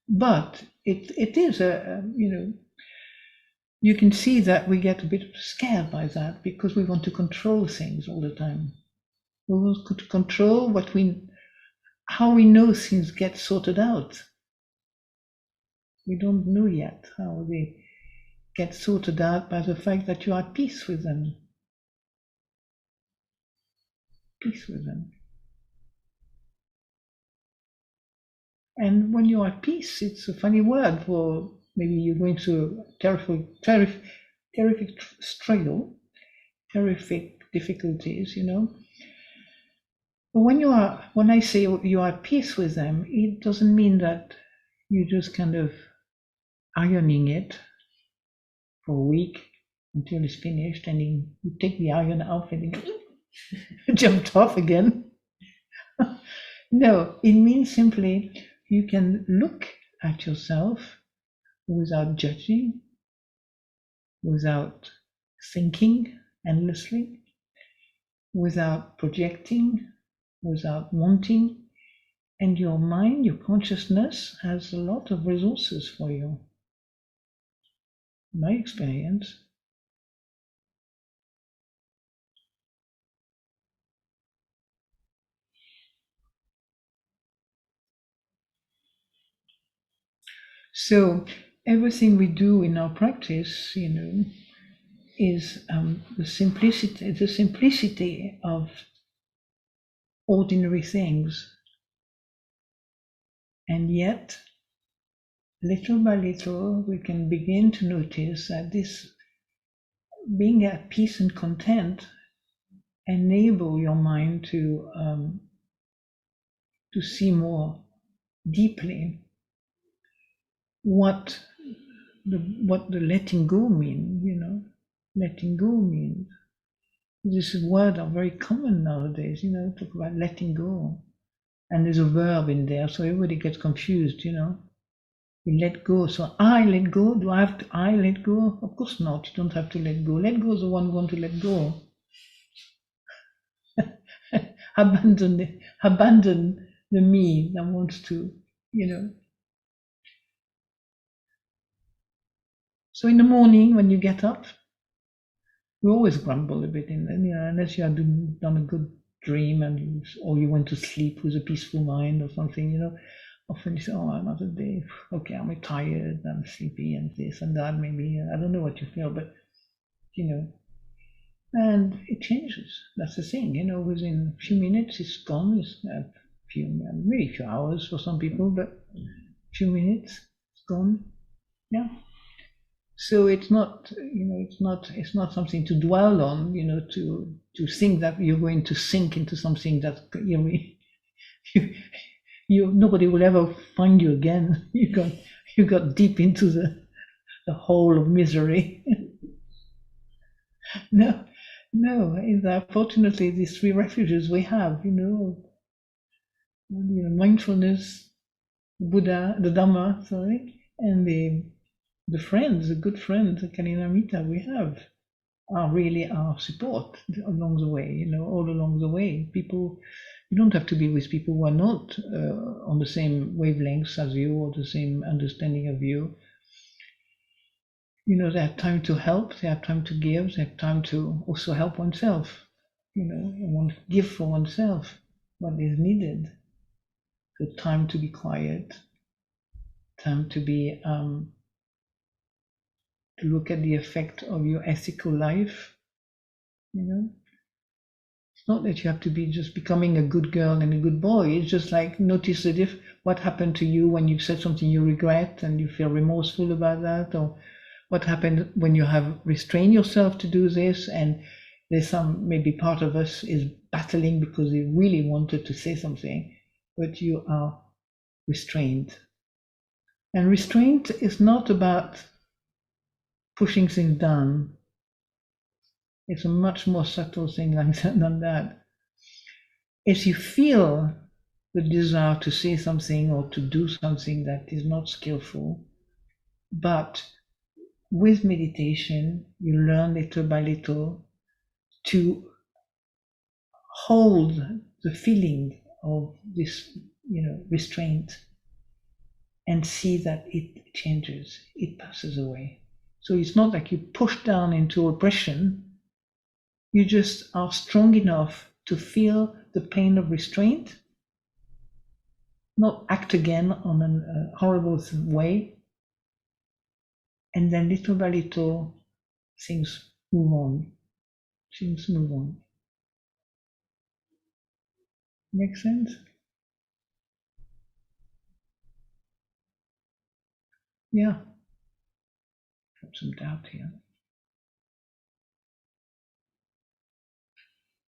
But it is you can see that we get a bit scared by that because we want to control things all the time. We want to control how we know things get sorted out. We don't know yet how they get sorted out by the fact that you are at peace with them. Peace with them. And when you are at peace, it's a funny word for maybe you're going through a terrific struggle, terrific difficulties, But when I say you are at peace with them, it doesn't mean that you're just kind of ironing it for a week until it's finished, and then you take the iron off and it jumped off again. No, it means simply you can look at yourself without judging, without thinking endlessly, without projecting, without wanting, and your mind, your consciousness has a lot of resources for you. My experience. So everything we do in our practice, is the simplicity of ordinary things. And yet, little by little, we can begin to notice that this being at peace and content enable your mind to see more deeply what the letting go means, letting go means. These words are very common nowadays, talk about letting go. And there's a verb in there, so everybody gets confused, We let go. So I let go. Do I have to I let go? Of course not. You don't have to let go. Let go is the one who wants to let go. Abandon the me that wants to, So in the morning when you get up, we always grumble a bit unless you have done a good dream or you went to sleep with a peaceful mind or something, Often you say, oh, another day, okay, I'm tired, I'm sleepy and this and that, maybe, I don't know what you feel, but, and it changes. That's the thing, within a few minutes it's gone. It's maybe a few hours for some people, but a few minutes, it's gone. Yeah. So it's not, it's not something to dwell on, to think that you're going to sink into something that nobody will ever find you again. You got deep into the hole of misery. No, fortunately, these three refuges we have, mindfulness, Buddha, the Dhamma, and the friends, the good friends, the Kalinamita we have are really our support along the way, all along the way. People, you don't have to be with people who are not on the same wavelengths as you or the same understanding of you. They have time to help, they have time to give, they have time to also help oneself, and give for oneself what is needed. So time to be quiet, time to be to look at the effect of your ethical life. It's not that you have to be just becoming a good girl and a good boy. It's just like notice what happened to you when you said something you regret and you feel remorseful about that, or what happened when you have restrained yourself to do this, and there's maybe part of us is battling because they really wanted to say something, but you are restrained. And restraint is not about pushing things down. It's a much more subtle thing than that. If you feel the desire to say something or to do something that is not skillful, but with meditation, you learn little by little to hold the feeling of this, restraint. and see that it changes, it passes away. So it's not like you push down into oppression, you just are strong enough to feel the pain of restraint, not act again on a horrible way, and then little by little things move on. Things move on. Make sense? Yeah. Got some doubt here.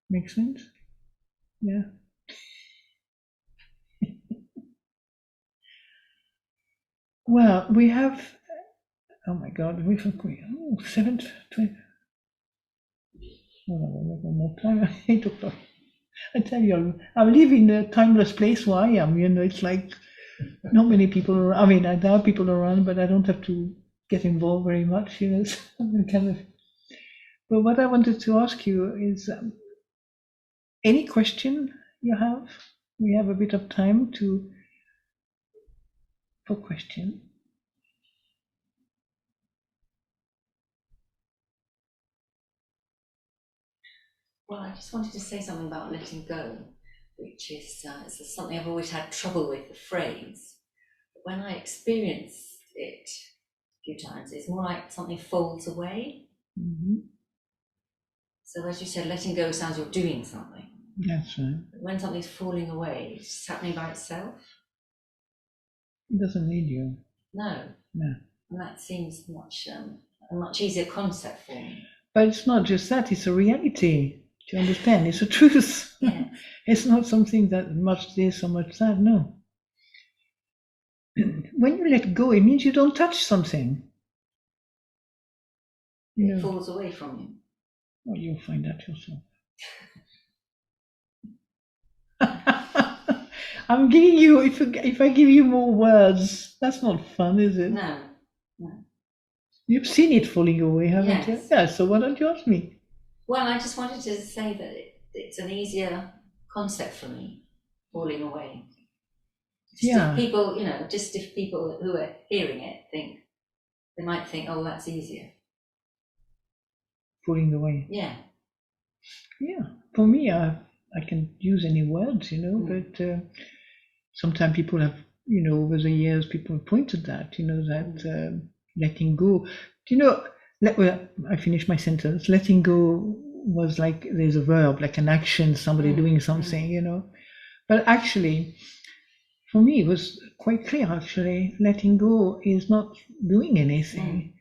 Make sense? Yeah. Well, we have, oh my God, we've 7:20. Oh, more time. 8 o'clock. I tell you, I live in a timeless place where I am. You know, it's like not many people around. I mean, there are people around, but I don't have to get involved very much. You know, so I'm kind of. But what I wanted to ask you is, any question you have? We have a bit of time for question. Well, I just wanted to say something about letting go, which is something I've always had trouble with, the phrase. But when I experienced it a few times, it's more like something folds away. Mm-hmm. So as you said, letting go sounds you're doing something. That's right. But when something's falling away, it's just happening by itself. It doesn't need you. No. No. And that seems a much easier concept for me. But it's not just that, it's a reality. Do you understand? It's a truth. Yeah. It's not something that much this or much that, no. When you let go, it means you don't touch something. It falls away from you. Well, you'll find out yourself. I'm giving you, if I give you more words, that's not fun, is it? No. You've seen it falling away, haven't you? Yes. Yeah, so why don't you ask me? Well, I just wanted to say that it's an easier concept for me, falling away. If people, if people who are hearing it they might think, oh, that's easier. Falling away. Yeah. Yeah. For me, I can use any words, but sometimes people have, over the years, people have pointed that, that letting go. I finished my sentence. Letting go was like there's a verb, like an action, somebody doing something, But actually, for me, it was quite clear, actually. Letting go is not doing anything.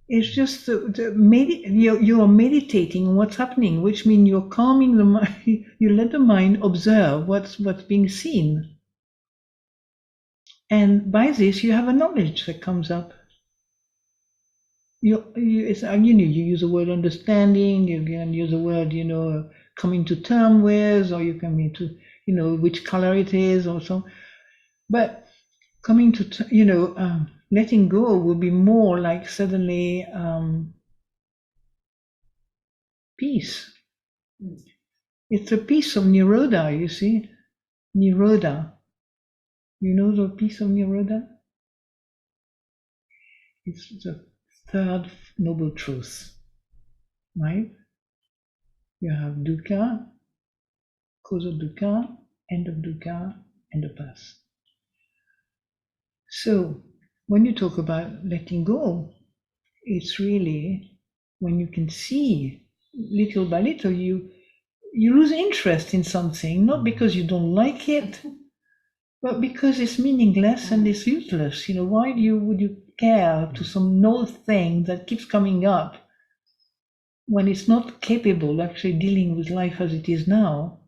It's just you are meditating on what's happening, which means you're calming the mind. You let the mind observe what's being seen. And by this, you have a knowledge that comes up. You use the word understanding, you can use the word, coming to terms with, or you can mean to, which color it is or so. But coming to, letting go would be more like suddenly peace. It's a piece of Nirodha, you see. Nirodha. You know the piece of Nirodha? It's the third noble truth, right? You have dukkha, cause of dukkha, end of dukkha, and the path. So when you talk about letting go, it's really when you can see little by little, you lose interest in something, not because you don't like it, but because it's meaningless and it's useless. Why would you care to some null thing that keeps coming up when it's not capable of actually dealing with life as it is now,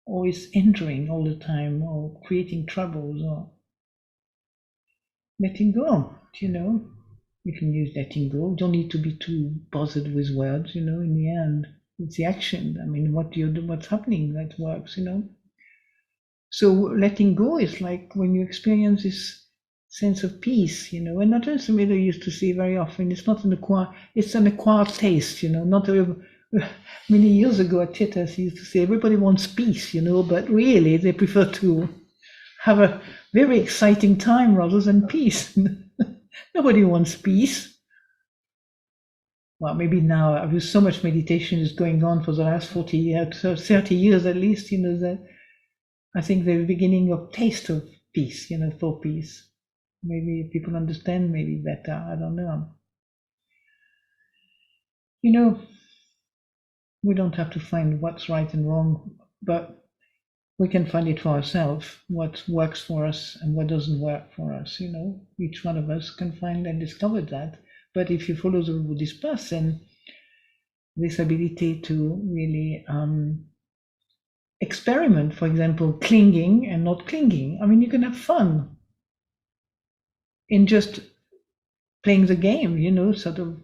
or is hindering all the time, or creating troubles, or letting go, You can use letting go. Don't need to be too bothered with words, in the end. It's the action. I mean, what's happening that works, So letting go is like when you experience this sense of peace, And Ajahn Sumedho used to say very often, it's not it's an acquired taste, Not many years ago at Chithurst, he used to say everybody wants peace, but really they prefer to have a very exciting time rather than peace. Nobody wants peace. Well, maybe now, with so much meditation is going on for the last 40 years, 30 years at least, that I think the beginning of taste of peace, for peace. Maybe people understand maybe better, I don't know. We don't have to find what's right and wrong, but we can find it for ourselves, what works for us and what doesn't work for us, Each one of us can find and discover that. But if you follow the Buddhist path, then this ability to really experiment, for example, clinging and not clinging. I mean, you can have fun in just playing the game, sort of.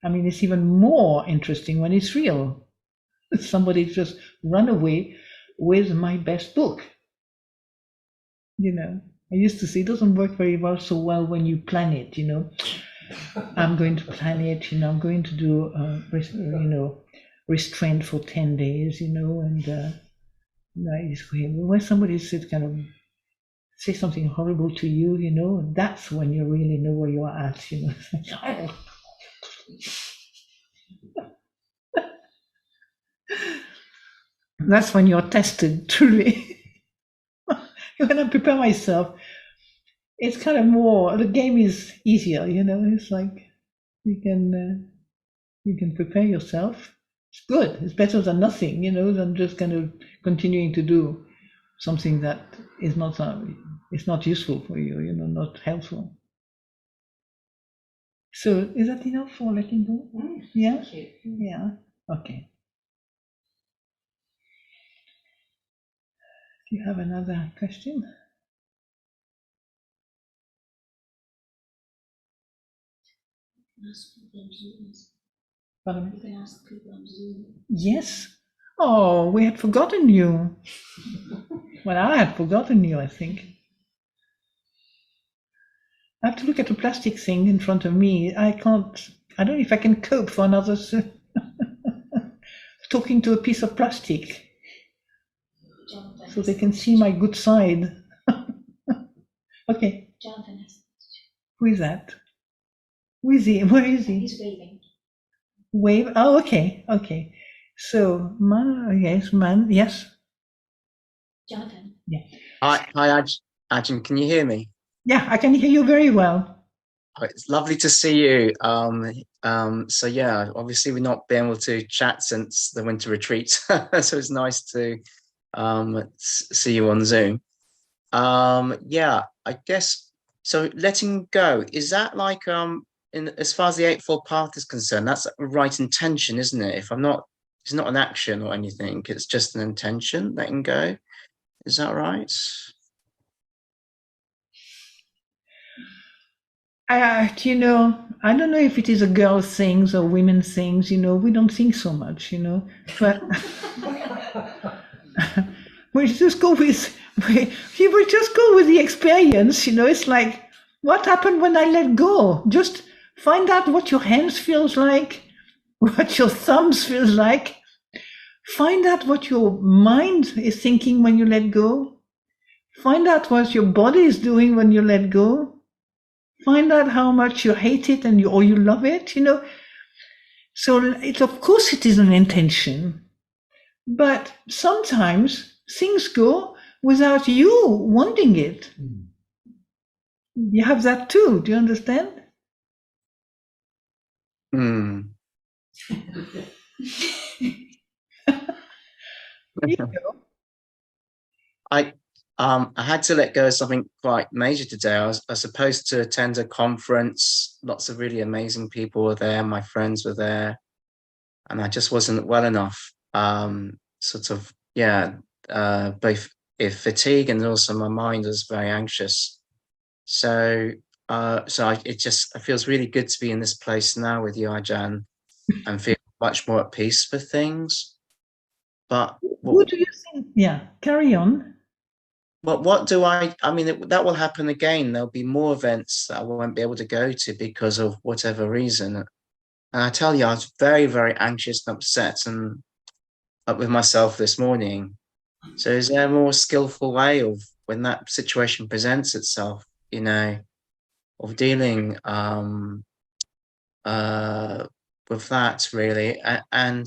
I mean, it's even more interesting when it's real. Somebody just run away with my best book. I used to say it doesn't work very well so well when you plan it, I'm going to plan it, I'm going to do, restraint for 10 days, and when somebody said kind of say something horrible to you, that's when you really know where you are at, That's when you're tested, truly. When I prepare myself, it's kind of more, the game is easier, it's like you can prepare yourself. It's good, it's better than nothing, than just kind of continuing to do something that is not useful for you, not helpful. So is that enough for letting go? Yeah? Thank you. Yeah, okay. Do you have another question? Pardon? You can ask people on Zoom. Yes. Oh, we had forgotten you. Well, I had forgotten you, I think. I have to look at the plastic thing in front of me. I don't know if I can cope for another talking to a piece of plastic. Jonathan So they can see my good side. Okay. Jonathan has. Who is that? Who is he? Where is he? He's waving. Wave. Oh, okay. Okay. So, man. Yes. Jonathan. Yeah. Hi, Ajahn. Can you hear me? Yeah, I can hear you very well. Oh, it's lovely to see you. So yeah, obviously we've not been able to chat since the winter retreat, so it's nice to see you on Zoom. Yeah, I guess so. Letting go, is that like as far as the Eightfold Path is concerned, that's a right intention, isn't it? If I'm not, it's not an action or anything. It's just an intention. Letting go, is that right? I don't know if it is a girl things or women things, we don't think so much, but we just go with the experience, it's like, what happened when I let go? Just find out what your hands feels like, what your thumbs feels like. Find out what your mind is thinking when you let go. Find out what your body is doing when you let go. Find out how much you hate it or you love it, So of course it is an intention, but sometimes things go without you wanting it. You have that too. Do you understand? I had to let go of something quite major today. I was supposed to attend a conference. Lots of really amazing people were there. My friends were there, and I just wasn't well enough. Both fatigue and also my mind was very anxious. So it feels really good to be in this place now with you, Ajahn, and feel much more at peace with things. But what do you think? Yeah, carry on. What do I mean, that will happen again. There'll be more events that I won't be able to go to because of whatever reason. And I tell you, I was very, very anxious and upset and up with myself this morning. So is there a more skillful way of when that situation presents itself, you know, of dealing with that really. And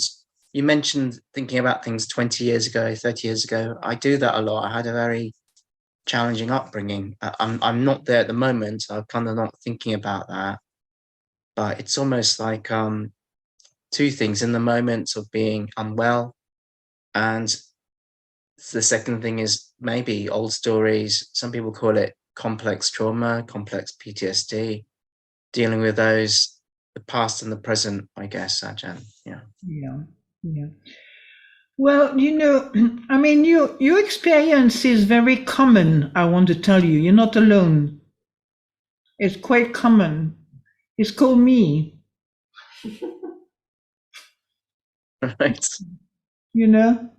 you mentioned thinking about things 20 years ago, 30 years ago. I do that a lot. I had a very challenging upbringing. I'm not there at the moment. I'm kind of not thinking about that. But it's almost like two things in the moment of being unwell, and the second thing is maybe old stories. Some people call it complex trauma, complex PTSD, dealing with those, the past and the present, I guess, Ajahn. Yeah. Yeah. Well, you know, I mean, your experience is very common, I want to tell you. You're not alone. It's quite common. It's called me. Right. You know?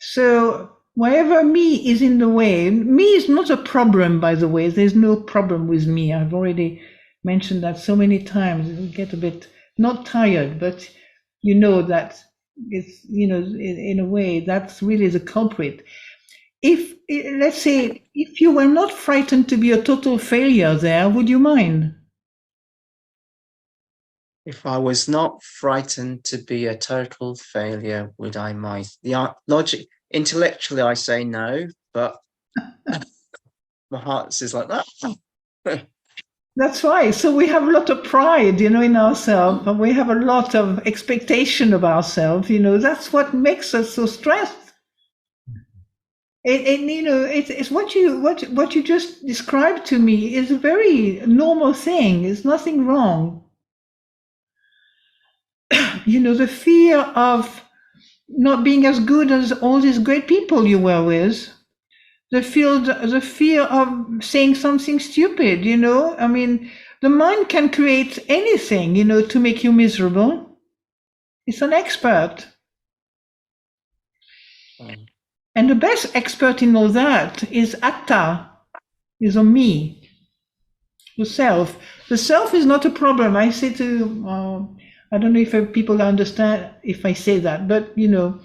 So wherever me is in the way, me is not a problem, by the way. There's no problem with me. I've already mentioned that so many times. You get a bit, not tired, but you know that it's, you know, in a way, that's really the culprit. If, let's say, if you were not frightened to be a total failure there, would you mind? If I was not frightened to be a total failure, would I mind? The logic, intellectually, I say no, but my heart says like that. That's right. So we have a lot of pride, you know, in ourselves, and we have a lot of expectation of ourselves. You know, that's what makes us so stressed. And you know, it's what you just described to me is a very normal thing. There's nothing wrong. You know, the fear of not being as good as all these great people you were with, the fear of saying something stupid, you know. I mean, the mind can create anything, you know, to make you miserable. It's an expert. And the best expert in all that is atta, is a me, the self. The self is not a problem. I say to, I don't know if people understand if I say that, but, you know,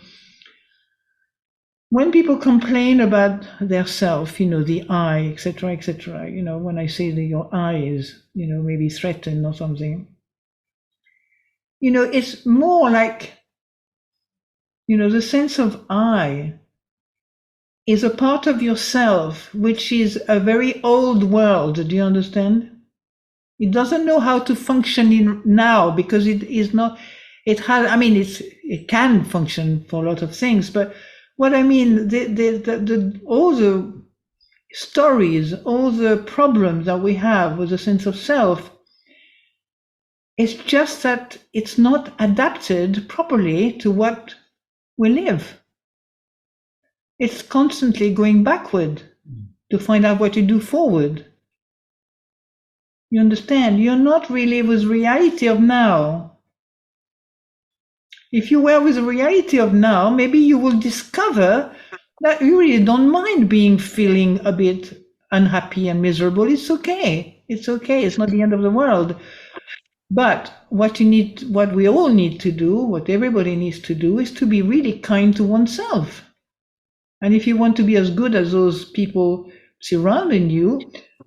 when people complain about their self, you know, the I, etc., you know, when I say that your I is, you know, maybe threatened or something, you know, it's more like, you know, the sense of I is a part of yourself, which is a very old world. Do you understand? It doesn't know how to function in now because it is not, it has, I mean, it can function for a lot of things, but what I mean, all the stories, all the problems that we have with a sense of self, it's just that it's not adapted properly to what we live. It's constantly going backward to find out what to do forward. You understand? You're not really with reality of now. If you were with the reality of now, maybe you will discover that you really don't mind feeling a bit unhappy and miserable. It's okay. It's okay. It's not the end of the world. But what we all need to do, what everybody needs to do, is to be really kind to oneself. And if you want to be as good as those people surrounding you,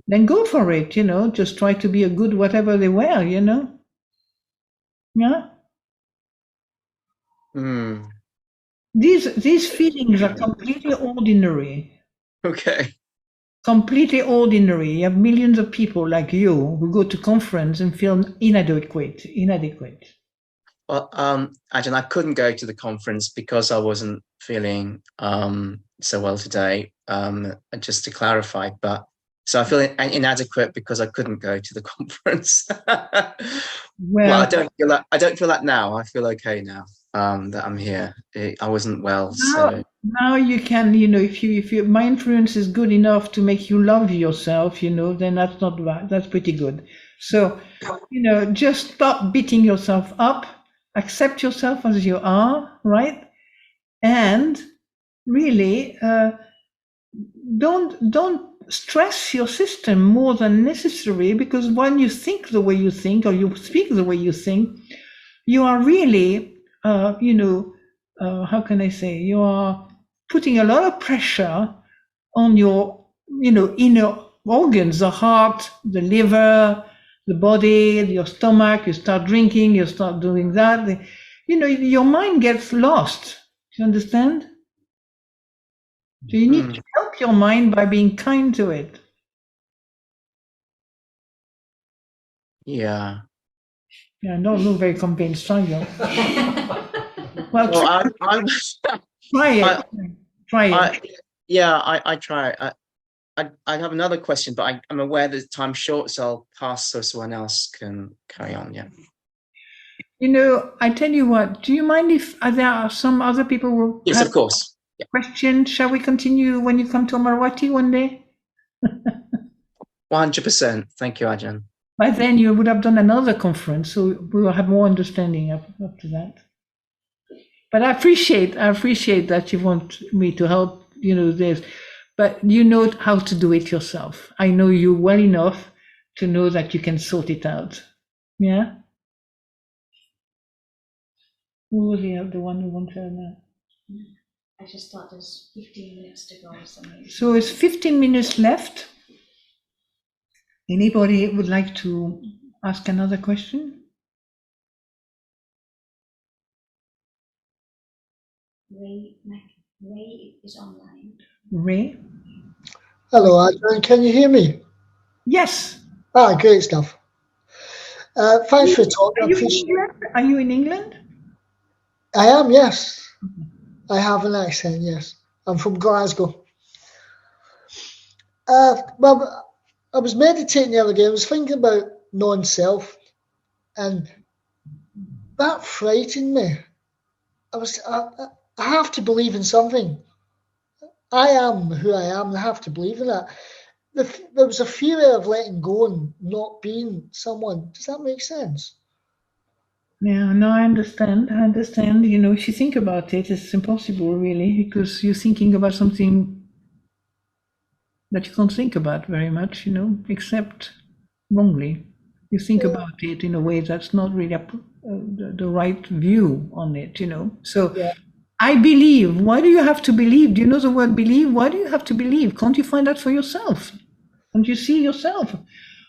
then go for it, you know, just try to be a good whatever they were, you know. Yeah. These feelings are completely ordinary. Okay. Completely ordinary. You have millions of people like you who go to conference and feel inadequate. Well, Ajahn, I couldn't go to the conference because I wasn't feeling so well today. Just to clarify, so I feel inadequate because I couldn't go to the conference. Well, I don't feel that now. I feel okay now that I'm here. I wasn't well, so now you can, you know, if my influence is good enough to make you love yourself, you know, then that's not bad. That's pretty good. So, you know, just stop beating yourself up. Accept yourself as you are, right? And really, don't stress your system more than necessary, because when you think the way you think or you speak the way you think, you are really, you know, how can I say, you are putting a lot of pressure on your, inner organs, the heart, the liver, the body, your stomach. You start drinking, you start doing that. Your mind gets lost. Do you understand? So you need to help your mind by being kind to it. Yeah. Yeah, no, very convinced, are you? Well, Well, try it. Try it. I try. I have another question, but I'm aware that time's short, so I'll pass so someone else can carry on. Yeah. I tell you what, do you mind if there are some other people who Yes, have of course. Yeah. questions? Shall we continue when you come to Amaravati one day? 100%. Thank you, Ajahn. By then you would have done another conference, so we will have more understanding after that. But I appreciate that you want me to help, this, but you know how to do it yourself. I know you well enough to know that you can sort it out. Yeah? Who was the one who wanted that? I just thought there's 15 minutes to go or something. So it's 15 minutes left. Anybody would like to ask another question? Ray is online. Ray? Hello, Ajahn. Can you hear me? Yes. Great stuff. Thanks for talking. Are you in England? I am, yes. I have an accent, yes. I'm from Glasgow. Well, I was meditating the other day. I was thinking about non-self, and that frightened me. I have to believe in something. I am who I am, and I have to believe in that. There was a fear of letting go and not being someone. Does that make sense? Yeah, no, I understand. If you think about it, it's impossible really, because you're thinking about something that you can't think about very much, except wrongly. You think about it in a way that's not really the right view on it, So Yeah. I believe. Why do you have to believe? Do you know the word believe? Why do you have to believe? Can't you find out for yourself? Can't you see yourself?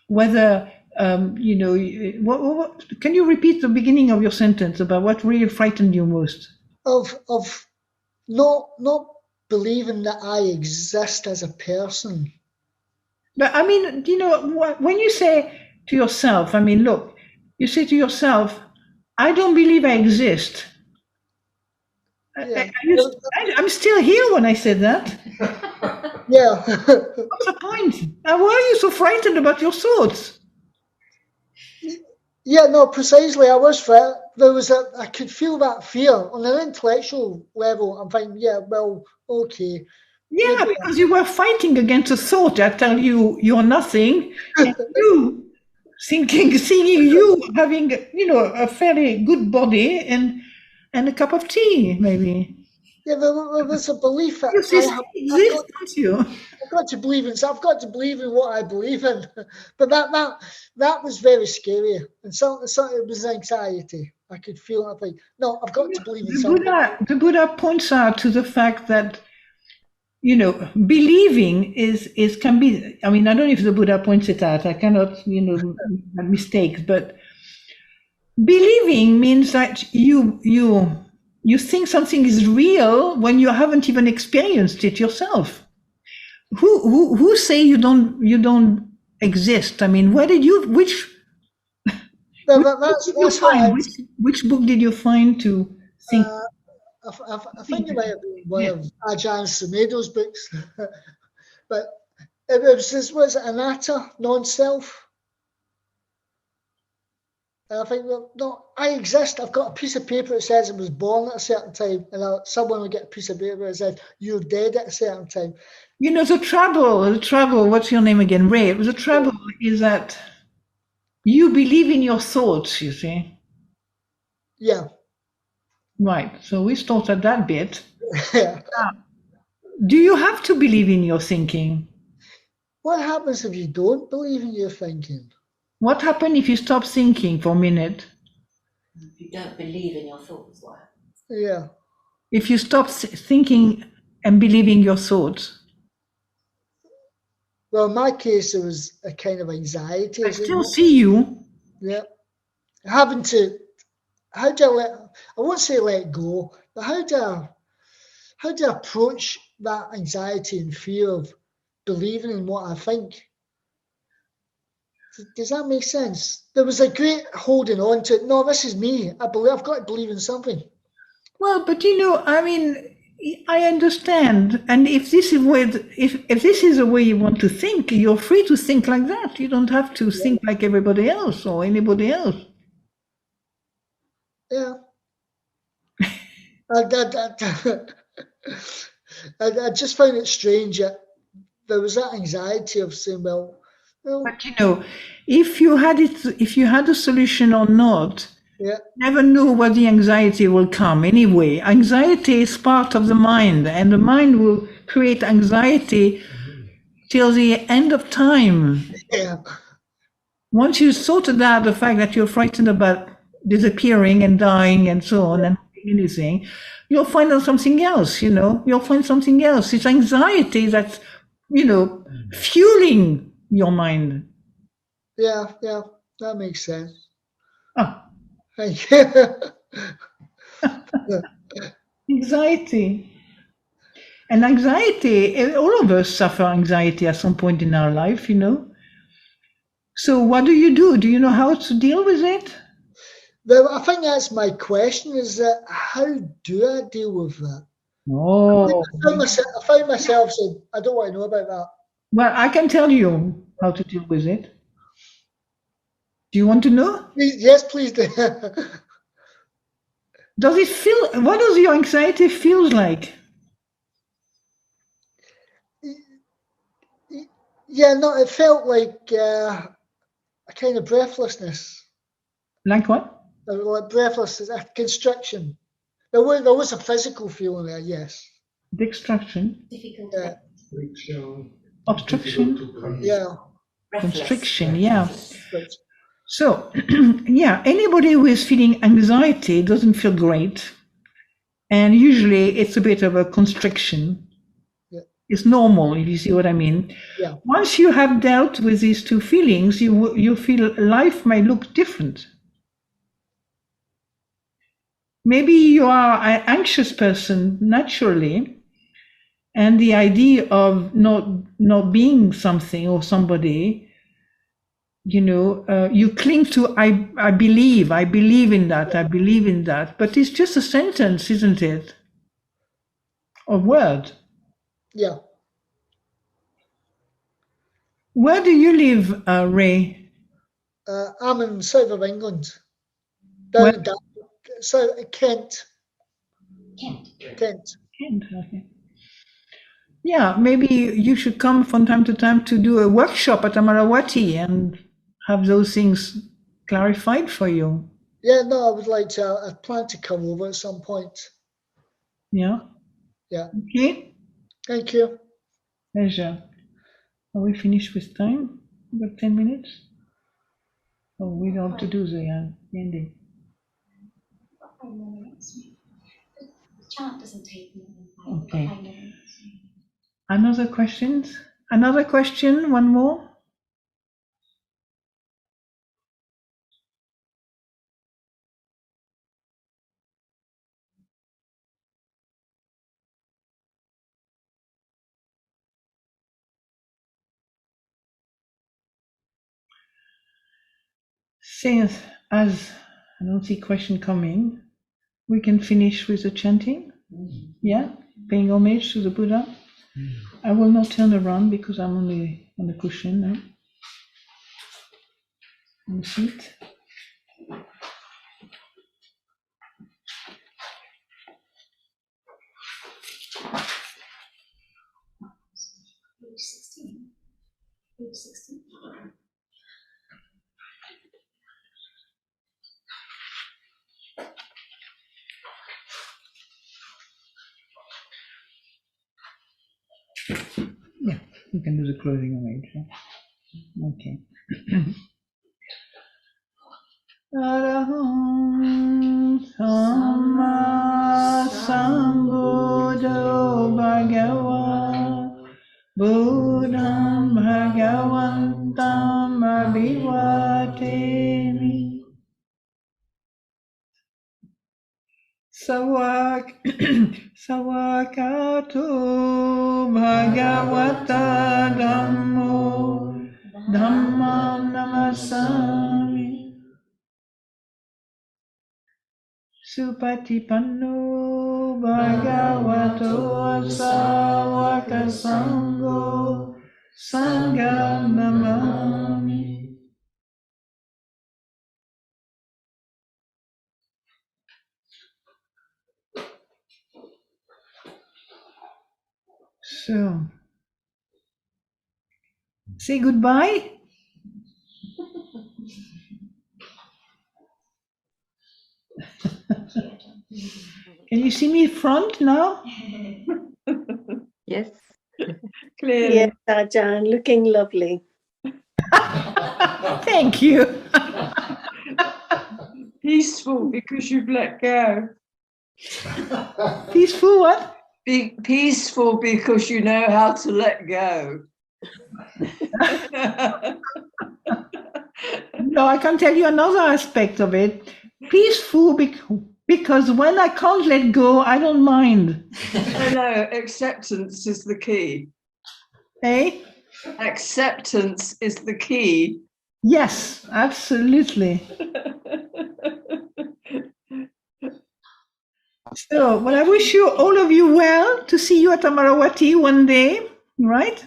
Whether, what, can you repeat the beginning of your sentence about what really frightened you most? Of not believing that I exist as a person. But I mean, when you say to yourself, look, you say to yourself, I don't believe I exist. Yeah. I'm still here when I said that. Yeah. What's the point? Why are you so frightened about your thoughts? Yeah, no, precisely. I could feel that fear on an intellectual level. I'm thinking, yeah, well, okay. Yeah, because you were fighting against a thought that tell you you're nothing, and you seeing you having, a fairly good body and a cup of tea, maybe. Yeah, there was a belief that I've got to believe in. So I've got to believe in what I believe in. But that was very scary, and so it was anxiety. I could feel it. I think, no, I've got to believe in something. The Buddha points out to the fact that, believing can be. I don't know if the Buddha points it out. I cannot, make mistakes, but believing means that you think something is real when you haven't even experienced it yourself. Who say you don't exist? Where did you which book did you find to think? I think it might have been one of Ajahn Sumedho's books, but it was anatta, non-self. And I think, well, no, I exist. I've got a piece of paper that says I was born at a certain time, and someone would get a piece of paper that says you're dead at a certain time. The trouble, what's your name again? Ray. The trouble is that you believe in your thoughts, you see. Yeah. Right. So we started that bit. Yeah. Do you have to believe in your thinking? What happens if you don't believe in your thinking? What happens if you stop thinking for a minute? If you don't believe in your thoughts, what happens? Yeah. If you stop thinking and believing your thoughts? Well, in my case, it was a kind of anxiety. I still see you. Yeah. Having to, how do I I won't say let go, but how do I approach that anxiety and fear of believing in what I think? Does that make sense? There was a great holding on to it. No, this is me. I've got to believe in something. Well, but I mean, I understand. And if this is if this is the way you want to think, you're free to think like that. You don't have to think like everybody else or anybody else. Yeah. I just found it strange that there was that anxiety of saying, well, but if you had a solution or not, yeah, never know what the anxiety will come anyway. Anxiety is part of the mind, and the mind will create anxiety till the end of time. yeah, Once you sorted out the fact that you're frightened about disappearing and dying and so on, and anything, you'll find out something else. You'll find something else. It's anxiety that's fueling your mind. yeah, that makes sense. Ah, Thank you. anxiety. And anxiety, all of us suffer anxiety at some point in our life, So what do you do? Do you know how to deal with it? Well, I think that's my question, is that how do I deal with that? Oh. I found myself saying, I don't want to know about that. Well, I can tell you how to deal with it. Do you want to know? Please, yes, please do. What does your anxiety feel like? Yeah, no, it felt like a kind of breathlessness. Like what? Like breathlessness, a constriction. There was a physical feeling there, yes. Distraction. Difficult. Obstruction. Yeah. Constriction, yeah. So, yeah, anybody who is feeling anxiety doesn't feel great. And usually it's a bit of a constriction. Yeah. It's normal, if you see what I mean. Yeah. Once you have dealt with these two feelings, you feel life might look different. Maybe you are an anxious person naturally, and the idea of not being something or somebody, you cling to I believe in that, but it's just a sentence, isn't it? A word. Yeah. Where do you live, Ray? I'm in south of England. Where? Down south Kent. Kent. Okay. Yeah, maybe you should come from time to time to do a workshop at Amaravati and have those things clarified for you. Yeah, no, I would like to. I plan to come over at some point. Yeah. Yeah. Okay. Thank you. Pleasure. Are we finished with time? About 10 minutes? Oh, we don't have to do the ending. 5 more minutes. The chant doesn't take more than 5 Okay. 5 minutes. Another question? One more? Since, as I don't see question coming, we can finish with the chanting. Yeah? Paying homage to the Buddha. I will not turn around because I'm only on the cushion now. On the seat. Page 16. Page 16. Yeah, you can do the closing homage. Yeah? Okay. Araham Samma Sambuddho Bhagava Buddham Bhagavantam Abhivatemi. Savakato Bhagavata Dhammo Dhammam Namasami. Supatipanno Bhagavato Savaka Sangho Sangham Namami. So, say goodbye. Can you see me front now? Yes. Clearly. Yes, Ajahn, looking lovely. Thank you. Peaceful because you've let go. Peaceful what? Be peaceful because you know how to let go. No, I can tell you another aspect of it. Peaceful because when I can't let go, I don't mind. No, acceptance is the key. Eh? Acceptance is the key. Yes, absolutely. So, well, I wish you all of you well, to see you at Amaravati one day, right?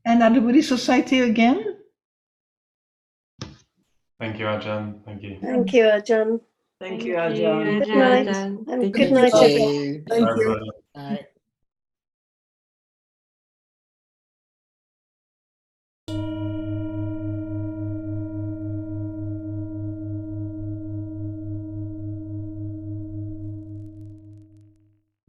And at the Buddhist Society again. Thank you, Ajahn. Thank you. Thank you, Ajahn. Thank you, Ajahn. Good night. And good night, everyone. you. Bye, everybody. Right.